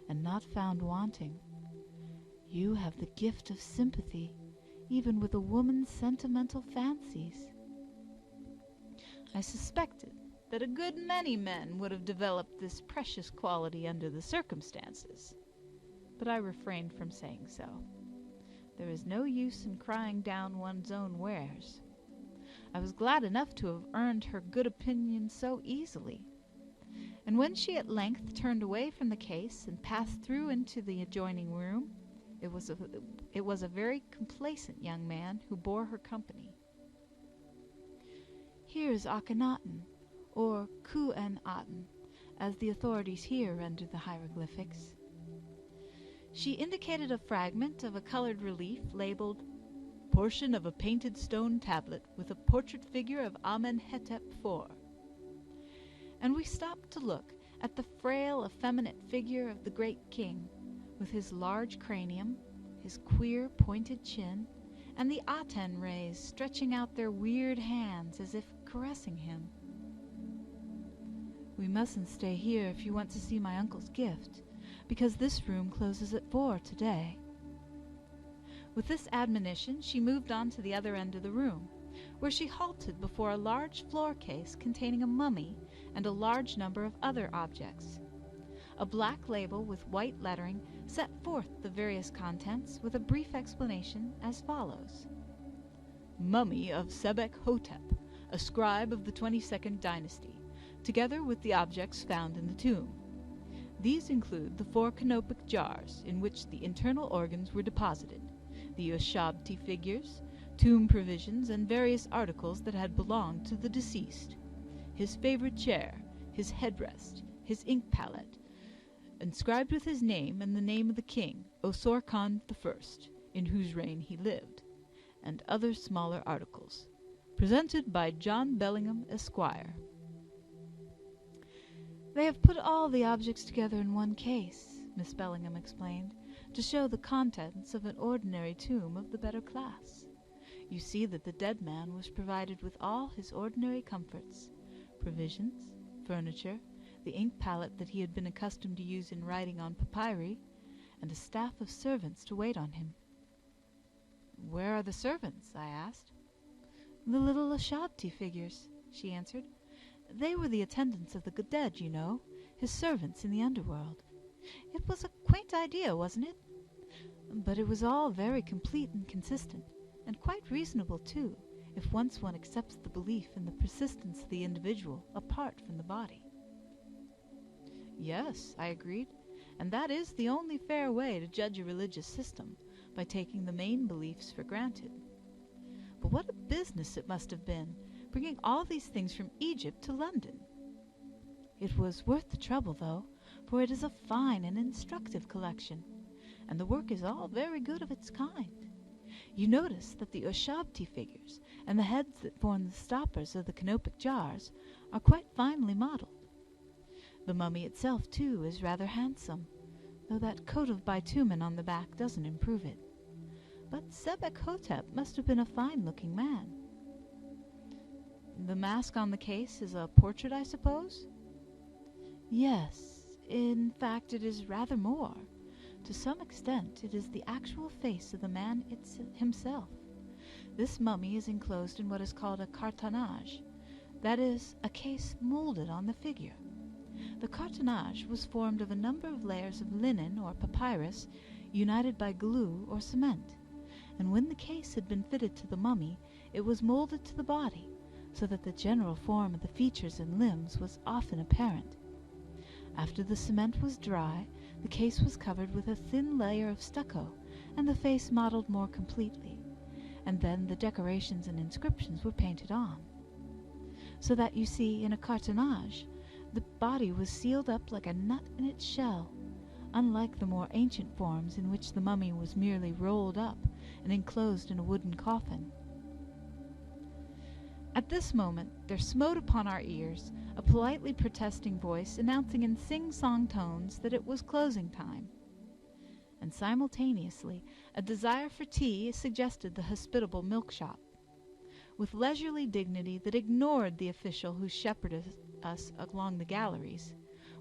"and not found wanting. You have the gift of sympathy, even with a woman's sentimental fancies." I suspected that a good many men would have developed this precious quality under the circumstances, but I refrained from saying so. There is no use in crying down one's own wares. I was glad enough to have earned her good opinion so easily, and when she at length turned away from the case and passed through into the adjoining room, it was a very complacent young man who bore her company. "Here is Akhenaten, or Ku-en-Aten, as the authorities here render the hieroglyphics." She indicated a fragment of a colored relief labeled "Portion of a painted stone tablet with a portrait figure of Amenhotep IV." And we stopped to look at the frail, effeminate figure of the great king, with his large cranium, his queer, pointed chin, and the Aten rays stretching out their weird hands as if caressing him. "We mustn't stay here if you want to see my uncle's gift, because this room closes at 4 today." With this admonition, she moved on to the other end of the room, where she halted before a large floor case containing a mummy and a large number of other objects. A black label with white lettering set forth the various contents with a brief explanation as follows: "Mummy of Sebek-hotep, a scribe of the 22nd dynasty, together with the objects found in the tomb. These include the 4 canopic jars in which the internal organs were deposited, the Ushabti figures, tomb provisions, and various articles that had belonged to the deceased, his favorite chair, his headrest, his ink palette, inscribed with his name and the name of the king, Osor-Khan I, in whose reign he lived, and other smaller articles, presented by John Bellingham, Esquire." "They have put all the objects together in one case," Miss Bellingham explained, "to show the contents of an ordinary tomb of the better class. You see that the dead man was provided with all his ordinary comforts, provisions, furniture, the ink palette that he had been accustomed to use in writing on papyri, and a staff of servants to wait on him." "Where are the servants?" I asked. "The little Ushabti figures," she answered. "They were the attendants of the dead, you know, his servants in the underworld. It was a quaint idea, wasn't it? But it was all very complete and consistent, and quite reasonable, too, if once one accepts the belief in the persistence of the individual apart from the body." "Yes," I agreed, "and that is the only fair way to judge a religious system, by taking the main beliefs for granted. But what a business it must have been, bringing all these things from Egypt to London." "It was worth the trouble, though, for it is a fine and instructive collection, and the work is all very good of its kind. You notice that the Ushabti figures and the heads that form the stoppers of the canopic jars are quite finely modeled. The mummy itself, too, is rather handsome, though that coat of bitumen on the back doesn't improve it. But Sebek-hotep must have been a fine-looking man." "The mask on the case is a portrait, I suppose?" "Yes, in fact it is rather more. To some extent, it is the actual face of the man himself. This mummy is enclosed in what is called a cartonnage, that is, a case molded on the figure. The cartonnage was formed of a number of layers of linen or papyrus united by glue or cement, and when the case had been fitted to the mummy, it was molded to the body, so that the general form of the features and limbs was often apparent. After the cement was dry, the case was covered with a thin layer of stucco, and the face modeled more completely, and then the decorations and inscriptions were painted on. So that, you see, in a cartonnage, the body was sealed up like a nut in its shell, unlike the more ancient forms in which the mummy was merely rolled up and enclosed in a wooden coffin. At this moment there smote upon our ears a politely protesting voice announcing in sing-song tones that it was closing time, and simultaneously a desire for tea suggested the hospitable milk shop. With leisurely dignity that ignored the official who shepherded us along the galleries,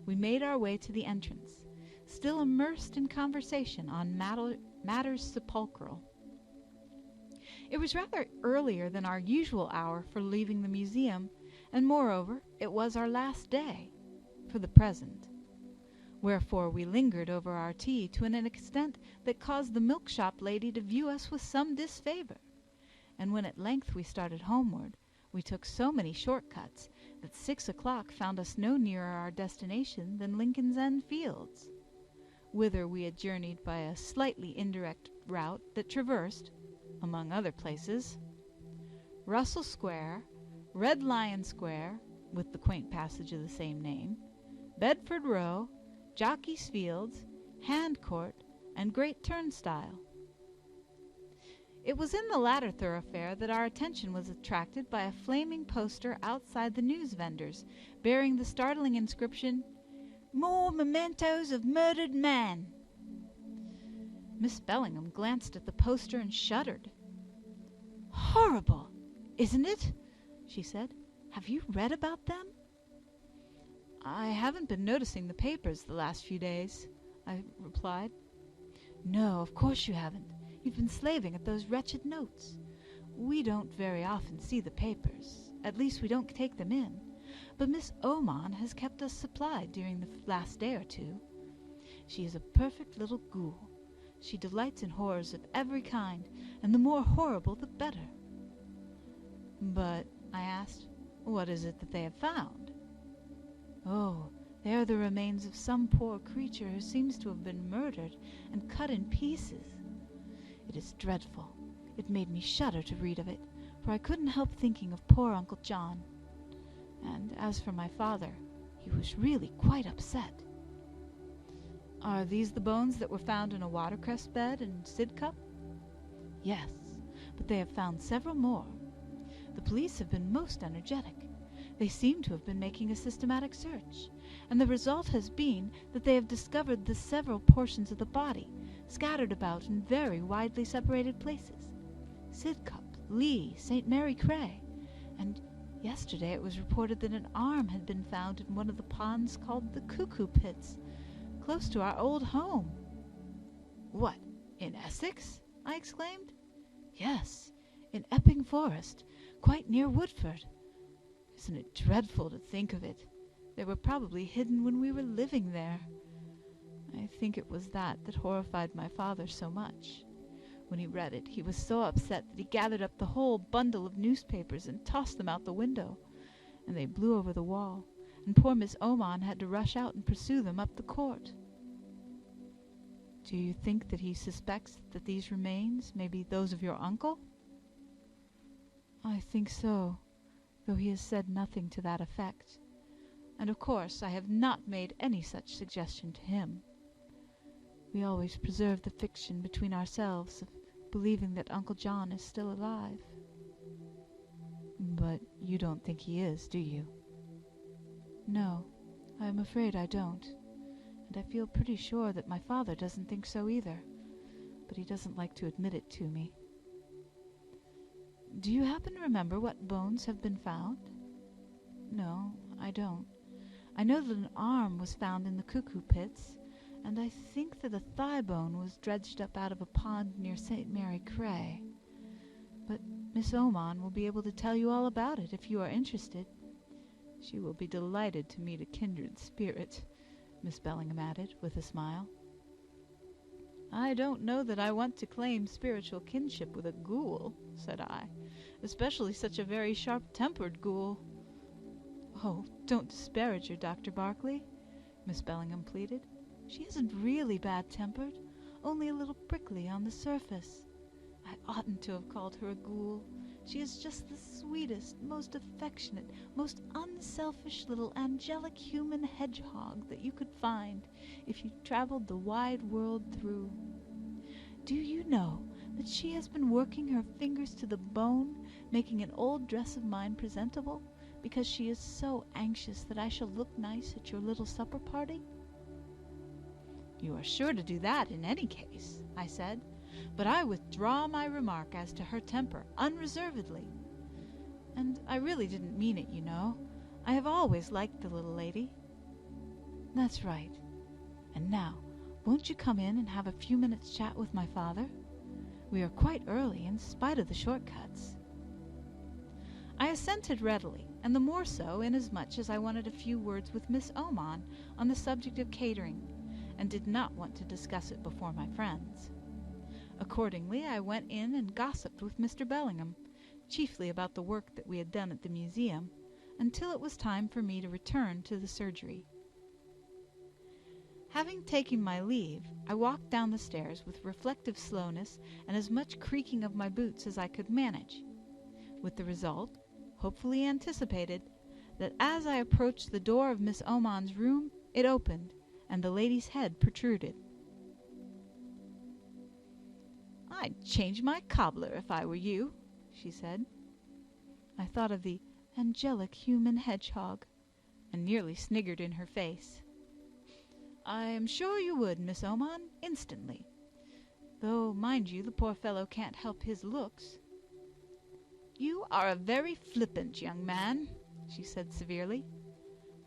we made our way to the entrance, still immersed in conversation on matters sepulchral. It was rather earlier than our usual hour for leaving the museum, and moreover, it was our last day, for the present. Wherefore we lingered over our tea to an extent that caused the milk shop lady to view us with some disfavor, and when at length we started homeward, we took so many short-cuts that 6 o'clock found us no nearer our destination than Lincoln's Inn Fields, whither we had journeyed by a slightly indirect route that traversed, among other places, Russell Square, Red Lion Square, with the quaint passage of the same name, Bedford Row, Jockey's Fields, Hand Court, and Great Turnstile. It was in the latter thoroughfare that our attention was attracted by a flaming poster outside the news vendors, bearing the startling inscription, "More mementos of murdered man." Miss Bellingham glanced at the poster and shuddered. "Horrible, isn't it?" she said. "Have you read about them?" "I haven't been noticing the papers the last few days," I replied. "No, of course you haven't. You've been slaving at those wretched notes. We don't very often see the papers. At least we don't take them in. But Miss Oman has kept us supplied during the last day or two. She is a perfect little ghoul. She delights in horrors of every kind, and the more horrible the better." "But," I asked, "what is it that they have found?" "Oh, they are the remains of some poor creature who seems to have been murdered and cut in pieces. It is dreadful. It made me shudder to read of it, for I couldn't help thinking of poor Uncle John. And as for my father, he was really quite upset." "Are these the bones that were found in a watercress bed in Sidcup?" "Yes, but they have found several more. The police have been most energetic. They seem to have been making a systematic search, and the result has been that they have discovered the several portions of the body, scattered about in very widely separated places. Sidcup, Lee, St. Mary Cray, and yesterday it was reported that an arm had been found in one of the ponds called the Cuckoo Pits, close to our old home." "What, in Essex?" I exclaimed. "Yes, in Epping Forest, quite near Woodford. Isn't it dreadful to think of it? They were probably hidden when we were living there. I think it was that horrified my father so much. When he read it, he was so upset that he gathered up the whole bundle of newspapers and tossed them out the window, and they blew over the wall, and poor Miss Oman had to rush out and pursue them up the court." "Do you think that he suspects that these remains may be those of your uncle?" "I think so, though he has said nothing to that effect, and of course I have not made any such suggestion to him. We always preserve the fiction between ourselves of believing that Uncle John is still alive." "But you don't think he is, do you?" "No, I am afraid I don't, and I feel pretty sure that my father doesn't think so either, but he doesn't like to admit it to me." "Do you happen to remember what bones have been found?" "No, I don't. I know that an arm was found in the Cuckoo Pits, and I think that a thigh bone was dredged up out of a pond near St. Mary Cray. But Miss Oman will be able to tell you all about it if you are interested. She will be delighted to meet a kindred spirit," Miss Bellingham added, with a smile. "I don't know that I want to claim spiritual kinship with a ghoul," said I, "especially such a very sharp-tempered ghoul." "Oh, don't disparage her, Dr. Barclay," Miss Bellingham pleaded. "She isn't really bad-tempered, only a little prickly on the surface. I oughtn't to have called her a ghoul. She is just the sweetest, most affectionate, most unselfish little angelic human hedgehog that you could find if you traveled the wide world through. Do you know that she has been working her fingers to the bone, making an old dress of mine presentable, because she is so anxious that I shall look nice at your little supper party?" "You are sure to do that in any case," I said, "but I withdraw my remark as to her temper unreservedly. And I really didn't mean it, you know. I have always liked the little lady." "That's right. And now, won't you come in and have a few minutes' chat with my father? We are quite early, in spite of the shortcuts." I assented readily, and the more so inasmuch as I wanted a few words with Miss Oman on the subject of catering, and did not want to discuss it before my friends. Accordingly, I went in and gossiped with Mr. Bellingham, chiefly about the work that we had done at the museum, until it was time for me to return to the surgery. Having taken my leave, I walked down the stairs with reflective slowness and as much creaking of my boots as I could manage, with the result, hopefully anticipated, that as I approached the door of Miss Oman's room, it opened, and the lady's head protruded. "I'd change my cobbler if I were you," she said. I thought of the angelic human hedgehog, and nearly sniggered in her face. "I am sure you would, Miss Oman, instantly. Though, mind you, the poor fellow can't help his looks." "You are a very flippant young man," she said severely,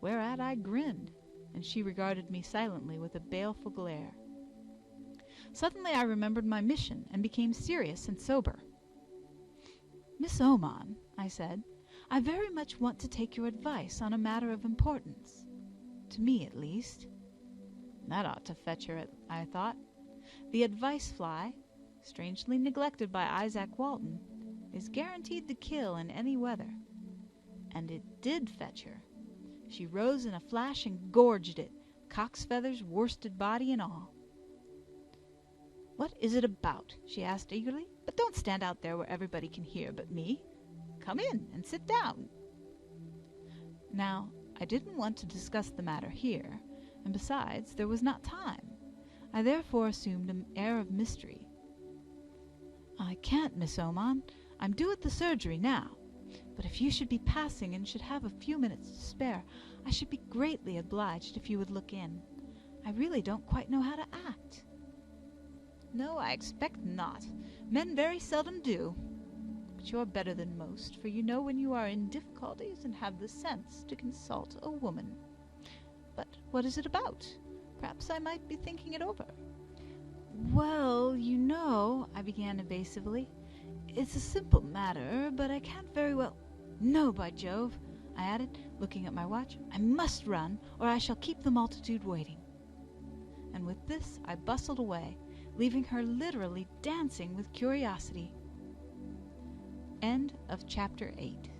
whereat I grinned, and she regarded me silently with a baleful glare. Suddenly I remembered my mission and became serious and sober. "Miss Oman," I said, "I very much want to take your advice on a matter of importance. To me, at least." That ought to fetch her, I thought. The advice fly, strangely neglected by Isaac Walton, is guaranteed to kill in any weather. And it did fetch her. She rose in a flash and gorged it, cock's feathers, worsted body, and all. "What is it about?" she asked eagerly. "But don't stand out there where everybody can hear but me. Come in and sit down." Now, I didn't want to discuss the matter here, and besides, there was not time. I therefore assumed an air of mystery. "I can't, Miss Oman. I'm due at the surgery now. But if you should be passing and should have a few minutes to spare, I should be greatly obliged if you would look in. I really don't quite know how to act." "No, I expect not. Men very seldom do. But you're better than most, for you know when you are in difficulties and have the sense to consult a woman. But what is it about? Perhaps I might be thinking it over." "Well, you know," I began evasively, "it's a simple matter, but I can't very well—" "No, by Jove," I added, looking at my watch, "I must run, or I shall keep the multitude waiting." And with this I bustled away, leaving her literally dancing with curiosity. End of chapter 8.